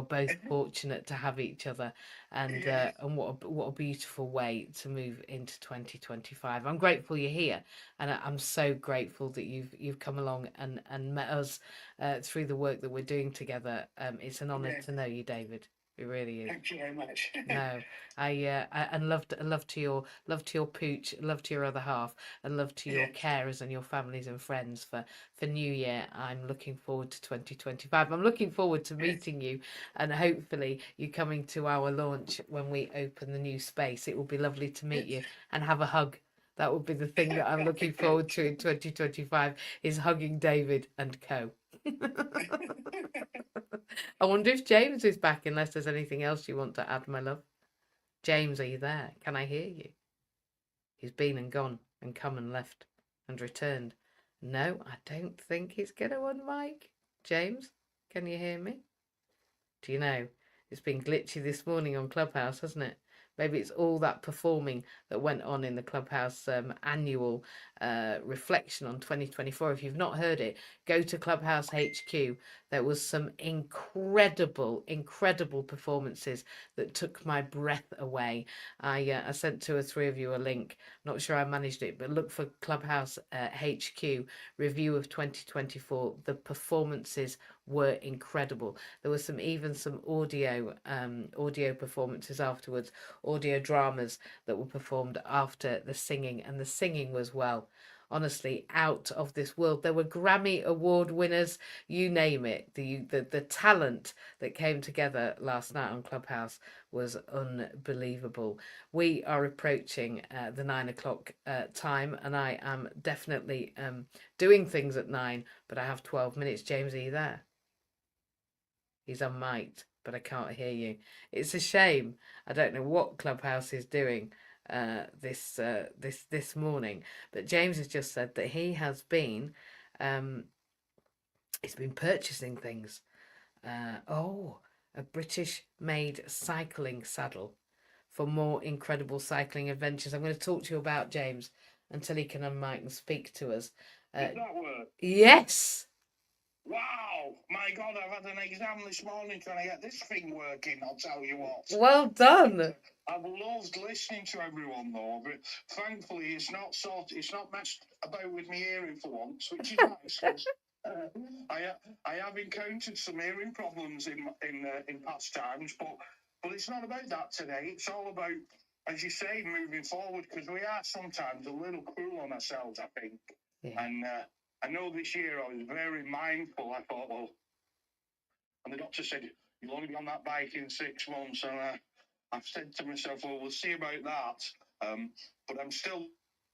both fortunate to have each other, and what a beautiful way to move into 2025. I'm grateful you're here, and I'm so grateful that you've come along and met us through the work that we're doing together. It's an honour to know you, David. It really is. Thank you very much. No, I and love to your pooch, love to your other half, and love to your carers and your families and friends for New Year. I'm looking forward to 2025. I'm looking forward to meeting you, and hopefully you coming to our launch when we open the new space. It will be lovely to meet you and have a hug. That would be the thing that I'm looking forward to in 2025, is hugging David and co. I wonder if James is back, unless there's anything else you want to add, my love. James, are you there? Can I hear you? He's been and gone and come and left and returned. No, I don't think he's going to unmic. James, can you hear me? Do you know? It's been glitchy this morning on Clubhouse, hasn't it? Maybe it's all that performing that went on in the Clubhouse annual reflection on 2024. If you've not heard it, go to Clubhouse HQ. There was some incredible performances that took my breath away. I sent 2 or 3 of you a link. Not sure I managed it, but look for Clubhouse HQ review of 2024. The performances were incredible. There was some audio performances afterwards, audio dramas that were performed after the singing, and the singing was, well, honestly, out of this world. There were Grammy Award winners, you name it. The talent that came together last night on Clubhouse was unbelievable. We are approaching the 9 o'clock time, and I am definitely doing things at 9, but I have 12 minutes. James, are you there? He's unmiked, but I can't hear you. It's a shame. I don't know what Clubhouse is doing this morning, but James has just said that he has been he's been purchasing things. A British-made cycling saddle for more incredible cycling adventures. I'm going to talk to you about James until he can unmic and speak to us. Did that work? Yes. Wow! My God, I've had an exam this morning trying to get this thing working, I'll tell you what. Well done. I've loved listening to everyone though, but thankfully it's not messed about with my hearing for once, which is nice. 'Cause, I have encountered some hearing problems in past times, but it's not about that today. It's all about, as you say, moving forward, because we are sometimes a little cruel on ourselves, I think. Yeah. And I know this year I was very mindful. I thought, well, and the doctor said, you'll only be on that bike in 6 months. And I've said to myself, well, we'll see about that. But I'm still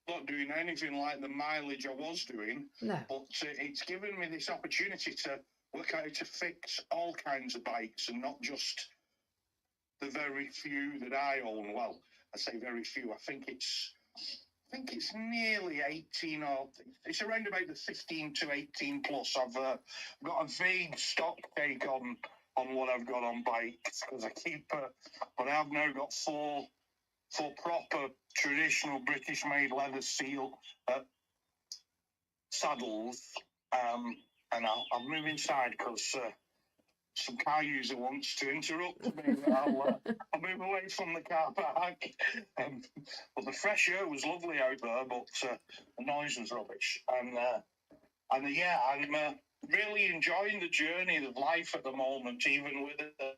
not doing anything like the mileage I was doing. No. But it's given me this opportunity to work out how to fix all kinds of bikes and not just the very few that I own. Well, I say very few. I think it's nearly 18, or it's around about the 15 to 18 plus. I've got a vague stock take on what I've got on bikes, because I keep, but I've now got four proper traditional British made leather seal saddles, and I'll move inside because some car user wants to interrupt me. I'll move away from the car park. But the fresh air was lovely out there, but the noise was rubbish. And yeah, I'm really enjoying the journey of life at the moment, even with the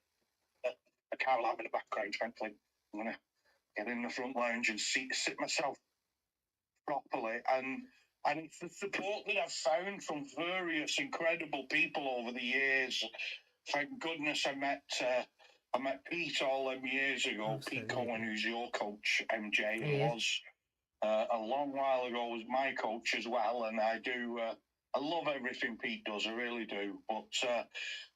car lab in the background. Frankly, I'm going to get in the front lounge and sit myself properly. And it's the support that I've found from various incredible people over the years. Thank goodness I met Pete all them years ago. Absolutely. Pete Cohen, who's your coach, MJ, and Yeah. was a long while ago was my coach as well. And I love everything Pete does, I really do. But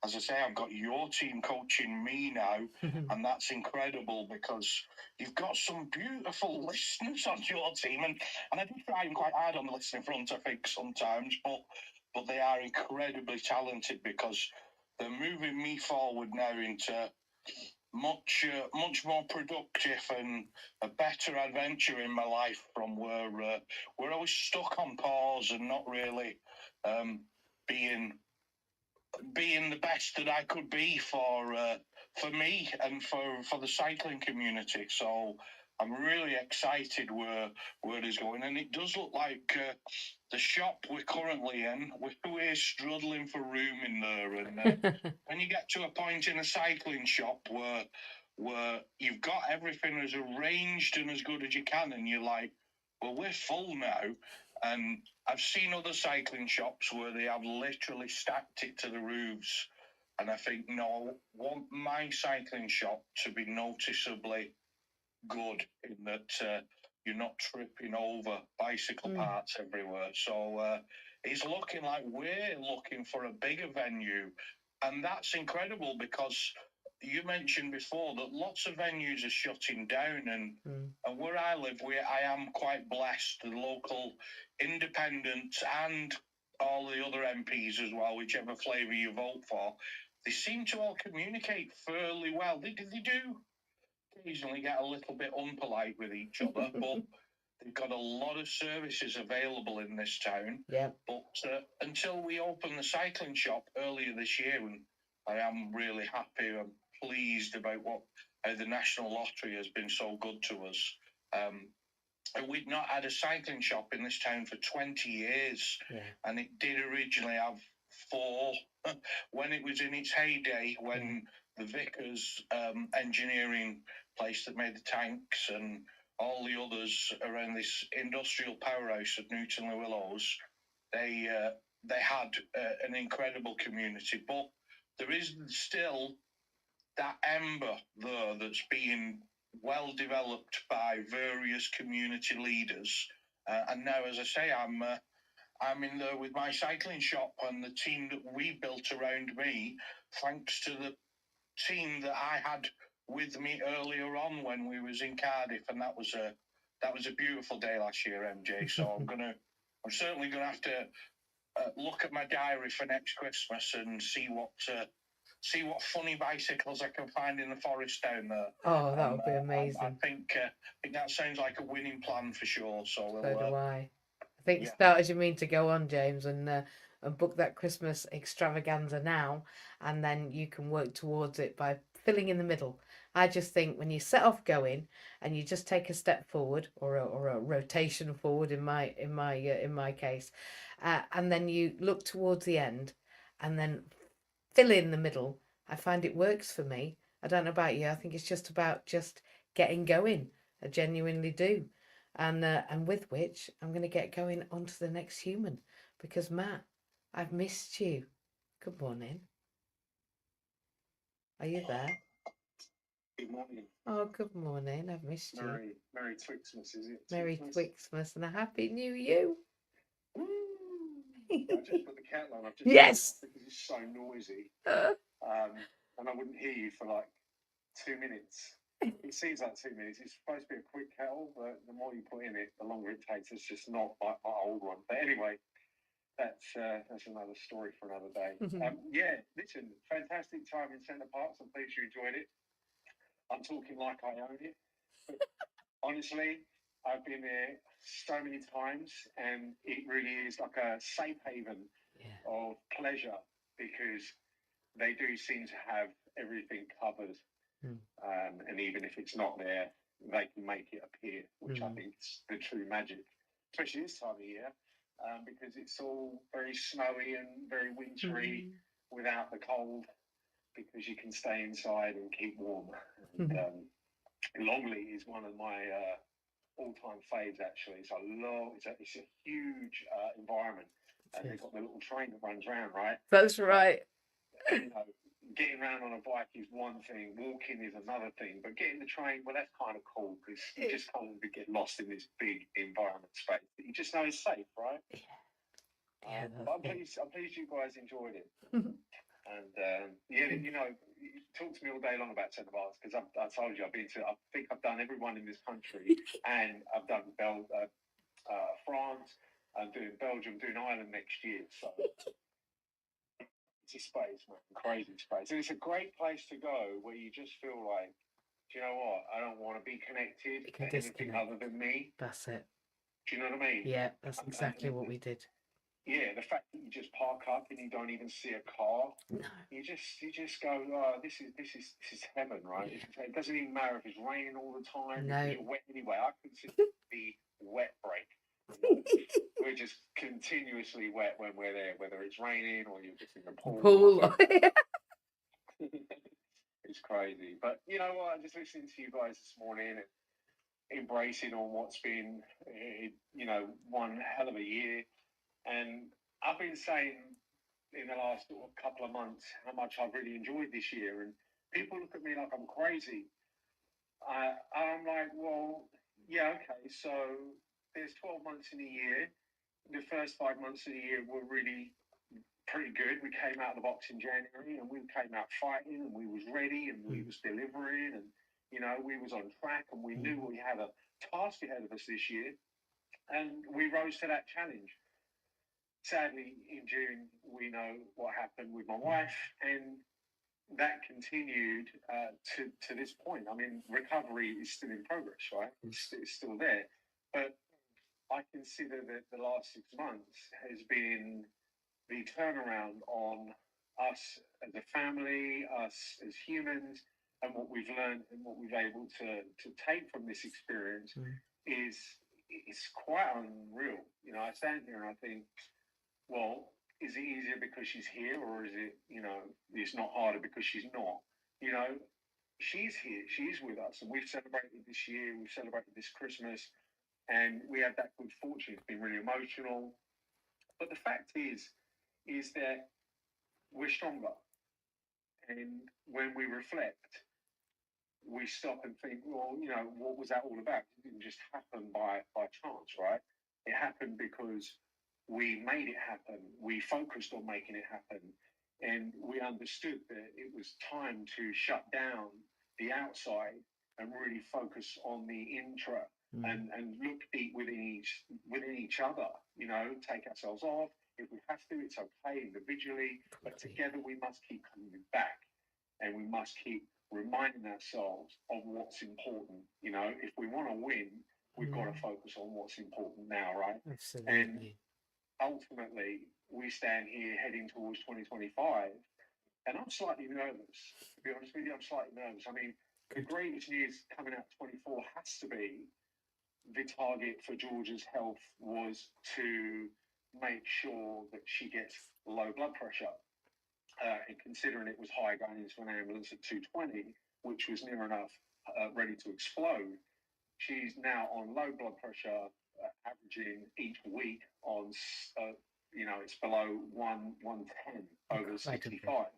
as I say, I've got your team coaching me now, and that's incredible because you've got some beautiful listeners on your team, and I do try them quite hard on the listening front, I think, sometimes, but they are incredibly talented because they're moving me forward now into much more productive and a better adventure in my life from where I was stuck on pause and not really being the best that I could be for me and for the cycling community. So I'm really excited where it is going, and it does look like the shop we're currently in, we're struggling for room in there. And when you get to a point in a cycling shop where you've got everything as arranged and as good as you can, and you're like, well, we're full now. And I've seen other cycling shops where they have literally stacked it to the roofs. And I think, no, I want my cycling shop to be noticeably good in that you're not tripping over bicycle parts everywhere. So it's looking like we're looking for a bigger venue. And that's incredible because you mentioned before that lots of venues are shutting down, and where I live, I am quite blessed. The local independents and all the other MPs as well, whichever flavour you vote for, they seem to all communicate fairly well. They do occasionally get a little bit unpolite with each other, but they've got a lot of services available in this town. Yeah. But until we opened the cycling shop earlier this year, and I am really happy and pleased about how the National Lottery has been so good to us. And we'd not had a cycling shop in this town for 20 years. Yeah. And it did originally have 4 when it was in its heyday, when the Vickers engineering place that made the tanks and all the others around this industrial powerhouse at Newton Le Willows, they had an incredible community. But there is still that ember there that's being well developed by various community leaders. And now, as I say, I'm in there with my cycling shop and the team that we built around me, thanks to the team that I had with me earlier on when we was in Cardiff, and that was a beautiful day last year, MJ. So I'm certainly gonna have to look at my diary for next Christmas and see what funny bicycles I can find in the forest down there. Oh, that would be amazing. I think that sounds like a winning plan for sure. So So do I. I think start as you mean to go on, James, and book that Christmas extravaganza now, and then you can work towards it by filling in the middle. I just think when you set off going and you just take a step forward or a rotation forward in my case, and then you look towards the end, and then fill in the middle. I find it works for me. I don't know about you. I think it's just about just getting going. I genuinely do. And with which I'm going to get going on to the next human, because Matt, I've missed you. Good morning. Are you there? Good morning. Oh, good morning. I've missed you. Merry Twixmas, is it? Merry Twixmas and a Happy New You. Woo! I just put the kettle on. Yes! Because it's so noisy. And I wouldn't hear you for like 2 minutes. It seems like 2 minutes. It's supposed to be a quick kettle, but the more you put in it, the longer it takes. It's just not like my old one. But anyway, that's another story for another day. Yeah, listen, fantastic time in Centre Parks. I'm pleased you enjoyed it. I'm talking like I own it. But honestly, I've been there so many times, and it really is like a safe haven of pleasure, because they do seem to have everything covered. And even if it's not there, they can make it appear, which I think is the true magic, especially this time of year, because it's all very snowy and very wintry without the cold, because you can stay inside and keep warm. And Longley is one of my all-time faves, actually. So it's a huge environment, and they've got the little train that runs around, right? That's right. You know, getting around on a bike is one thing, walking is another thing, but getting the train, well, that's kind of cool, because you just kind of get lost in this big environment space that you just know is safe, right? But I'm pleased you guys enjoyed it. And you know, you talk to me all day long about Centre Parks, because I told you I think I've done everyone in this country, and I've done France, I'm doing Belgium, doing Ireland next year. So it's a space, man, crazy space, and it's a great place to go where you just feel like, do you know what? I don't want to be connected to anything other than me. That's it. Do you know what I mean? Yeah, that's exactly what we did. Yeah, the fact that you just park up and you don't even see a car, you just go, oh, this is heaven, right? Yeah. It doesn't even matter if it's raining all the time. No. You're wet anyway. I consider it the wet break. You know? We're just continuously wet when we're there, whether it's raining or you're just in the pool. It's crazy, but you know what? I'm just listening to you guys this morning and embracing on what's been, you know, one hell of a year. And I've been saying in the last sort of couple of months how much I've really enjoyed this year, and people look at me like I'm crazy. I'm like, well, yeah, okay, so there's 12 months in a year. The first 5 months of the year were really pretty good. We came out of the box in January, and we came out fighting, and we was ready, and we was delivering, and, you know, we was on track, and we knew we had a task ahead of us this year, and we rose to that challenge. Sadly, in June, we know what happened with my wife, and that continued to this point. I mean, recovery is still in progress, right? It's still there. But I consider that the last 6 months has been the turnaround on us as a family, us as humans, and what we've learned and what we've able to take from this experience is it's quite unreal. You know, I stand here and I think, well, is it easier because she's here, or is it, you know, it's not harder because she's not? You know, she's here, she's with us, and we've celebrated this year, we've celebrated this Christmas, and we had that good fortune. It's been really emotional. But the fact is that we're stronger. And when we reflect, we stop and think, well, you know, what was that all about? It didn't just happen by chance, right? It happened because we made it happen. We focused on making it happen. And we understood that it was time to shut down the outside and really focus on the intra and look deep within each other, you know, take ourselves off. If we have to, it's okay individually, but together we must keep coming back, and we must keep reminding ourselves of what's important. You know, if we want to win, we've got to focus on what's important now, right? Absolutely. And ultimately, we stand here heading towards 2025, and I'm slightly nervous. To be honest with you, I'm slightly nervous. I mean, the greatest news coming out 24 has to be the target for Georgia's health was to make sure that she gets low blood pressure. And considering it was high going into an ambulance at 220, which was near enough ready to explode, she's now on low blood pressure, averaging each week on, you know, it's below 110 over 65.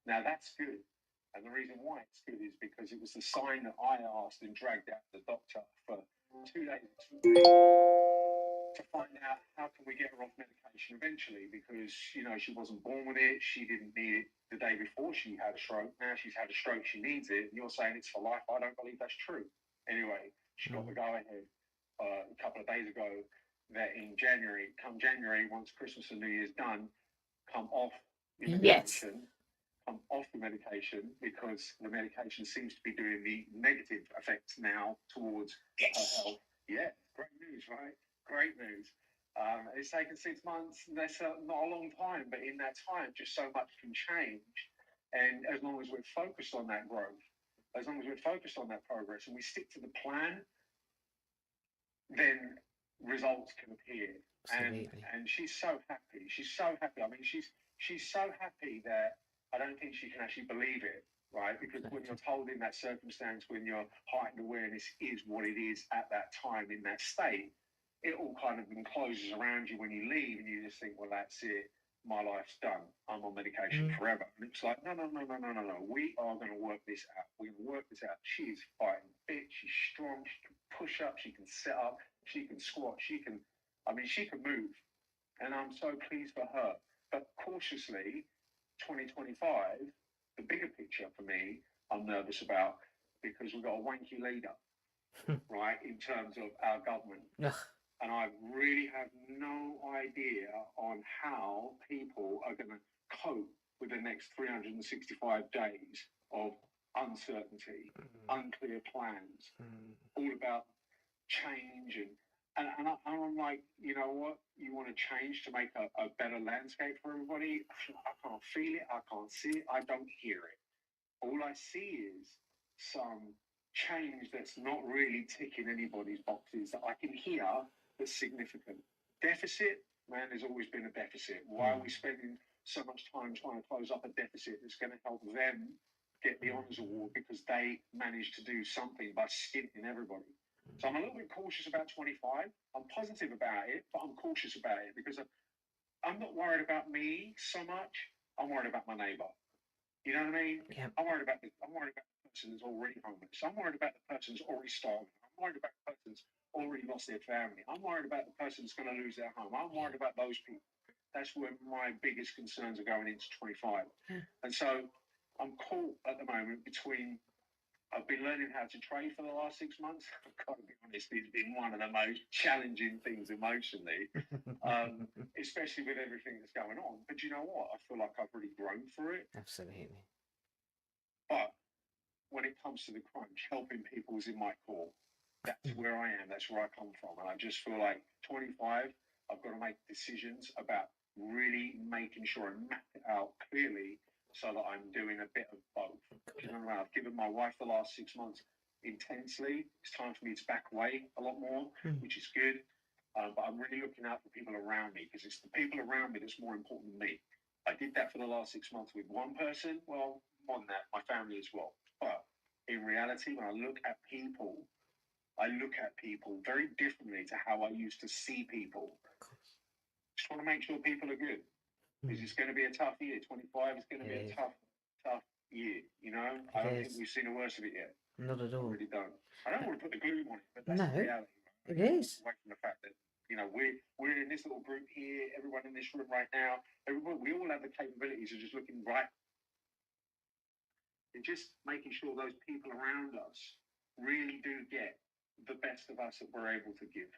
Now that's good. And the reason why it's good is because it was the sign that I asked and dragged out the doctor for 2 days to find out how can we get her off medication eventually, because, you know, she wasn't born with it. She didn't need it the day before she had a stroke. Now she's had a stroke, she needs it. And you're saying it's for life. I don't believe that's true. Anyway, she got the go-ahead a couple of days ago that in January, come January, once Christmas and New Year's done, come off the medication. Come off the medication, because the medication seems to be doing the negative effects now towards her health. Yeah, great news, right? Great news. It's taken 6 months. That's not a long time, but in that time, just so much can change. And as long as we're focused on that growth, as long as we're focused on that progress, and we stick to the plan, then results can appear. And she's so happy. She's so happy. I mean, she's so happy that I don't think she can actually believe it, right? Because when you're told in that circumstance, when your heightened awareness is what it is at that time in that state, it all kind of encloses around you when you leave, and you just think, well, that's it. My life's done. I'm on medication forever. And it's like, no. We are going to work this out. We're going to work this out. She's fighting fit. She's strong. She can push up. She can sit up. She can squat. She can move. And I'm so pleased for her. But cautiously, 2025, the bigger picture for me, I'm nervous about, because we've got a wanky leader, right, in terms of our government. And I really have no idea on how people are going to cope with the next 365 days of uncertainty, unclear plans, all about change. And I'm like, you know what? You want to change to make a better landscape for everybody? I can't feel it. I can't see it. I don't hear it. All I see is some change that's not really ticking anybody's boxes that I can hear that's significant. Deficit, man, there's always been a deficit. Why are we spending so much time trying to close up a deficit that's going to help them get the honours award because they managed to do something by skinning everybody? So I'm a little bit cautious about 25. I'm positive about it, but I'm cautious about it because I'm not worried about me so much. I'm worried about my neighbour. You know what I mean? Yeah. I'm worried about the person who's already homeless. I'm worried about the person who's already starving. I'm worried about the person who's already lost their family. I'm worried about the person who's going to lose their home. I'm worried about those people. That's where my biggest concerns are going into 25. And so I'm caught at the moment between, I've been learning how to trade for the last 6 months. I've got to be honest, it's been one of the most challenging things emotionally, especially with everything that's going on. But you know what? I feel like I've really grown through it. Absolutely. But when it comes to the crunch, helping people is in my core. That's where I am. That's where I come from. And I just feel like 25, I've got to make decisions about really making sure I map it out clearly so that I'm doing a bit of both. You know, I've given my wife the last 6 months intensely. It's time for me to back away a lot more, which is good. But I'm really looking out for people around me, because it's the people around me that's more important than me. I did that for the last 6 months with one person. Well, more than that, my family as well. But in reality, when I look at people, I look at people very differently to how I used to see people. Just want to make sure people are good. Because it's going to be a tough year. 25 is going to be a tough year. You know, I don't think we've seen the worst of it yet. Not at I all. really don't. I don't want to put the gloom on it, but that's No, the reality. it is. Away from the fact that, you know, we're in this little group here. Everyone in this room right now. We all have the capabilities of just looking right and just making sure those people around us really do get the best of us that we're able to give.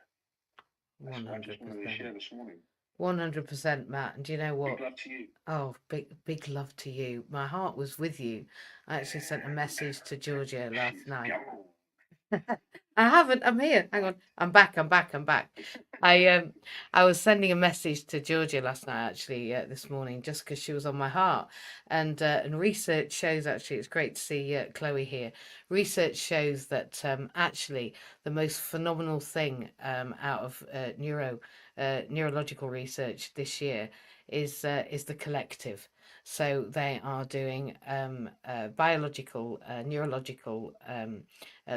That's what I just wanted to share this morning. 100%, Matt. And do you know what? Big love to you. Oh, big love to you. My heart was with you. I actually sent a message to Georgia last night. I haven't. I'm here. Hang on. I'm back. I was sending a message to Georgia last night, actually, this morning, just because she was on my heart. And research shows, actually, it's great to see Chloe here. Research shows that actually the most phenomenal thing out of neurological research this year is the collective. So they are doing biological, neurological,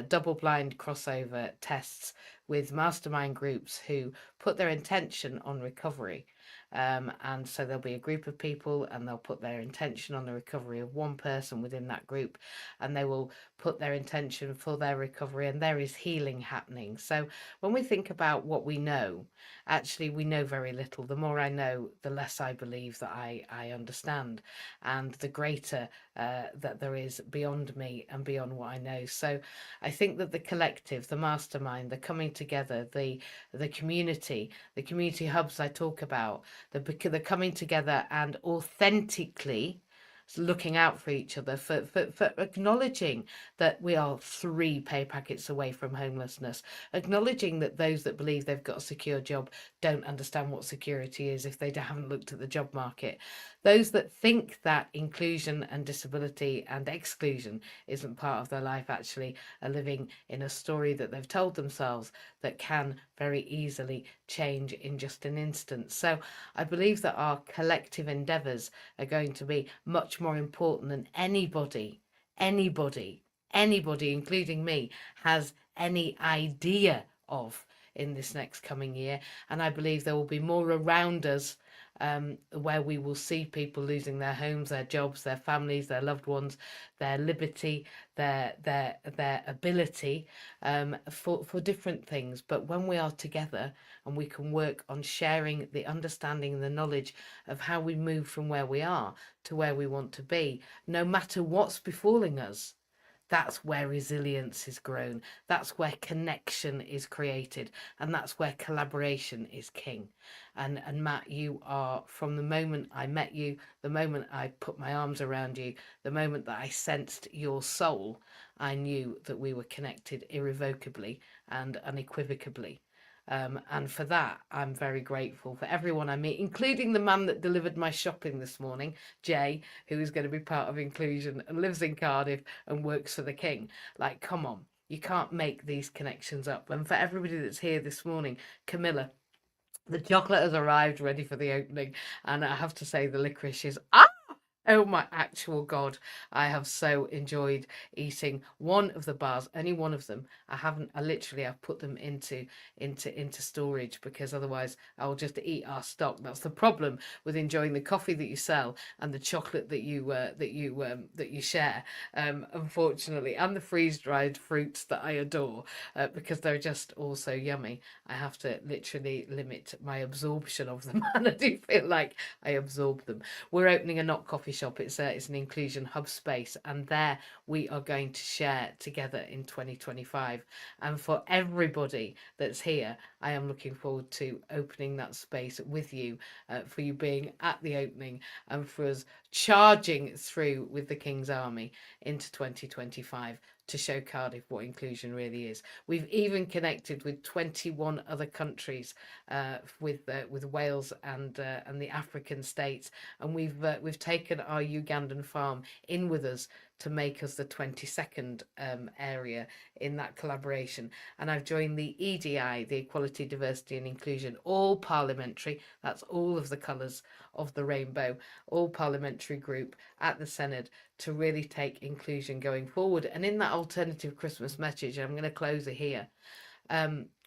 double-blind crossover tests with mastermind groups who put their intention on recovery. And so there'll be a group of people, and they'll put their intention on the recovery of one person within that group, and they will put their intention for their recovery, and there is healing happening. So when we think about what we know, actually we know very little. The more I know, the less I believe that I understand, and the greater that there is beyond me and beyond what I know. So I think that the collective, the mastermind, the coming together, the community hubs I talk about, the coming together and authentically looking out for each other, for acknowledging that we are 3 pay packets away from homelessness, acknowledging that those that believe they've got a secure job don't understand what security is if they haven't looked at the job market. Those that think that inclusion and disability and exclusion isn't part of their life actually are living in a story that they've told themselves that can very easily change in just an instant. So I believe that our collective endeavours are going to be much more important than anybody, including me, has any idea of in this next coming year. And I believe there will be more around us where we will see people losing their homes, their jobs, their families, their loved ones, their liberty, their ability for different things. But when we are together and we can work on sharing the understanding and the knowledge of how we move from where we are to where we want to be, no matter what's befalling us, that's where resilience is grown. That's where connection is created. And that's where collaboration is king. And Matt, you are, from the moment I met you, the moment I put my arms around you, the moment that I sensed your soul, I knew that we were connected irrevocably and unequivocally. And for that, I'm very grateful for everyone I meet, including the man that delivered my shopping this morning, Jay, who is going to be part of Inclusion and lives in Cardiff and works for the King. Like, come on, you can't make these connections up. And for everybody that's here this morning, Camilla, the chocolate has arrived ready for the opening. And I have to say the licorice is... Oh my actual God, I have so enjoyed eating one of the bars, only one of them. I've put them into storage because otherwise I'll just eat our stock. That's the problem with enjoying the coffee that you sell and the chocolate that you share, unfortunately, and the freeze-dried fruits that I adore because they're just all so yummy. I have to literally limit my absorption of them and I do feel like I absorb them. We're opening a Not Coffee shop. It's an inclusion hub space, and there we are going to share together in 2025. And for everybody that's here, I am looking forward to opening that space with you, for you being at the opening, and for us charging through with the King's Army into 2025 to show Cardiff what inclusion really is. We've even connected with 21 other countries, with Wales and the African states, and we've taken our Ugandan farm in with us to make us the 22nd area in that collaboration. And I've joined the EDI, the Equality, Diversity and Inclusion, all parliamentary, that's all of the colours of the rainbow, all parliamentary group at the Senedd to really take inclusion going forward. And in that alternative Christmas message, I'm going to close it here,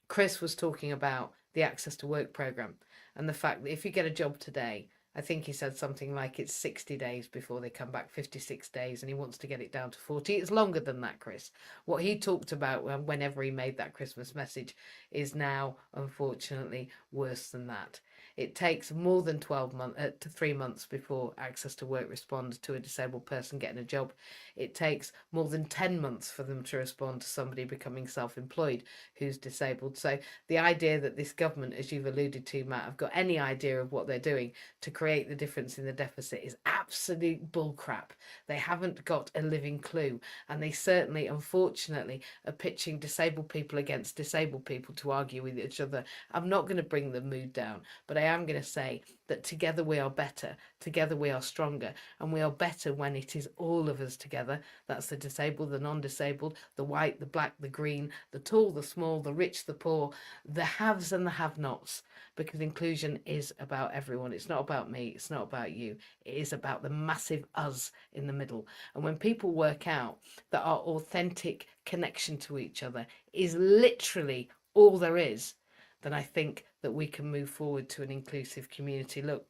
Chris was talking about the Access to Work programme and the fact that if you get a job today, I think he said something like it's 60 days before they come back, 56 days, and he wants to get it down to 40. It's longer than that, Chris. What he talked about whenever he made that Christmas message is now, unfortunately, worse than that. It takes more than 12 months to 3 months before Access to Work responds to a disabled person getting a job. It takes more than 10 months for them to respond to somebody becoming self-employed who's disabled. So the idea that this government, as you've alluded to, Matt, have got any idea of what they're doing to create the difference in the deficit is absolute bullcrap. They haven't got a living clue, and they certainly, unfortunately, are pitching disabled people against disabled people to argue with each other. I'm not going to bring the mood down, but I am going to say that together we are better, together we are stronger, and we are better when it is all of us together. That's the disabled, the non-disabled, the white, the black, the green, the tall, the small, the rich, the poor, the haves and the have-nots, because inclusion is about everyone. It's not about me, it's not about you, it is about the massive us in the middle. And when people work out that our authentic connection to each other is literally all there is, then I think that we can move forward to an inclusive community. Look,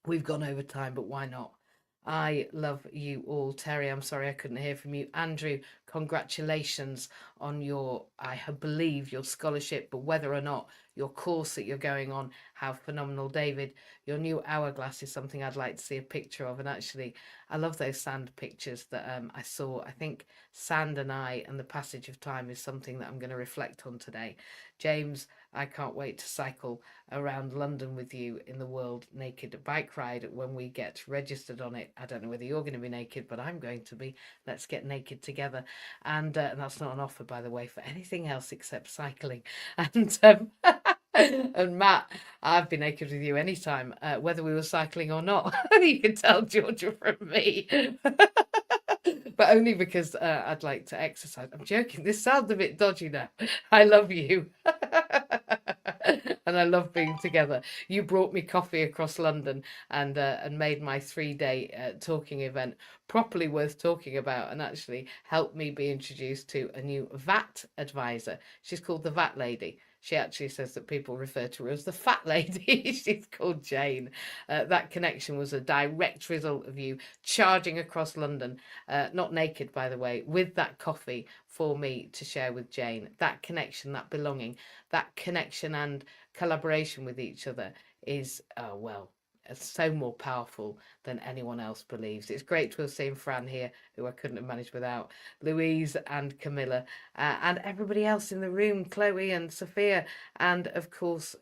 we've gone over time, but why not? I love you all. Terry, I'm sorry I couldn't hear from you. Andrew, congratulations on your, I believe, your scholarship, but whether or not your course that you're going on, how phenomenal. David, your new hourglass is something I'd like to see a picture of. And actually, I love those sand pictures that I saw. I think sand and I and the passage of time is something that I'm going to reflect on today. James, I can't wait to cycle around London with you in the World Naked Bike Ride when we get registered on it. I don't know whether you're going to be naked, but I'm going to be. Let's get naked together. And that's not an offer, by the way, for anything else except cycling. And and Matt, I've been naked with you anytime, whether we were cycling or not. You can tell Georgia from me. But only because I'd like to exercise. I'm joking. This sounds a bit dodgy now. I love you. And I love being together. You brought me coffee across London and made my 3-day talking event properly worth talking about, and actually helped me be introduced to a new VAT advisor. She's called the VAT lady. She actually says that people refer to her as the fat lady. She's called Jane. That connection was a direct result of you charging across London, not naked, by the way, with that coffee for me to share with Jane. That connection, that belonging, that connection and collaboration with each other is, well, so more powerful than anyone else believes. It's great to have seen Fran here, who I couldn't have managed without, Louise and Camilla, and everybody else in the room, Chloe and Sophia, and of course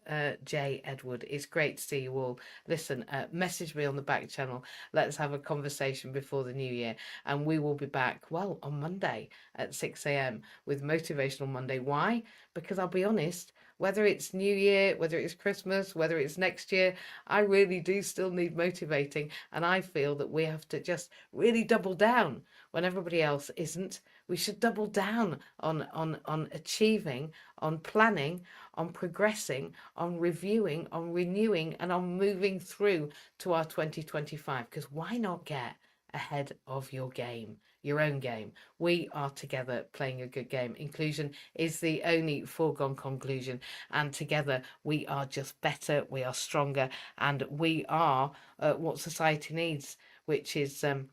Jay Edward. It's great to see you all. Listen, message me on the back channel. Let's have a conversation before the new year, and we will be back, well, on Monday at 6 a.m. with Motivational Monday. Why? Because I'll be honest, whether it's New Year, whether it's Christmas, whether it's next year, I really do still need motivating. And I feel that we have to just really double down when everybody else isn't. We should double down on achieving, on planning, on progressing, on reviewing, on renewing, and on moving through to our 2025. Because why not get ahead of your game? Your own game. We are together playing a good game. Inclusion is the only foregone conclusion, and together we are just better, we are stronger, and we are what society needs, which is a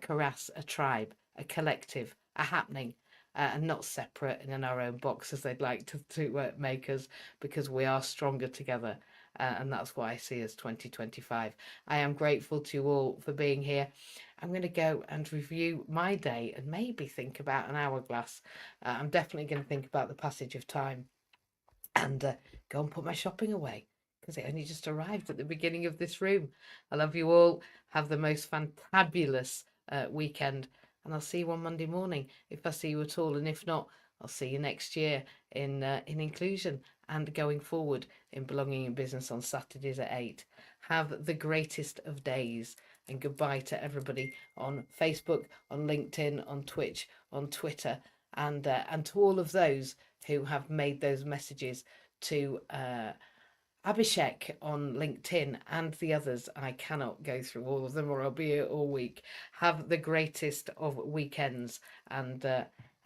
karass, a tribe, a collective, a happening, and not separate and in our own box as they'd like to make us, because we are stronger together. and that's what I see as 2025. I am grateful to you all for being here. I'm going to go and review my day and maybe think about an hourglass. I'm definitely going to think about the passage of time and go and put my shopping away because it only just arrived at the beginning of this room. I love you all. Have the most fantabulous weekend, and I'll see you on Monday morning if I see you at all, and if not, I'll see you next year in inclusion and going forward in Belonging in Business on Saturdays at 8. Have the greatest of days, and goodbye to everybody on Facebook, on LinkedIn, on Twitch, on Twitter, and to all of those who have made those messages to Abhishek on LinkedIn and the others. I cannot go through all of them or I'll be here all week. Have the greatest of weekends, and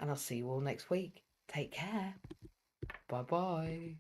I'll see you all next week. Take care. Bye bye.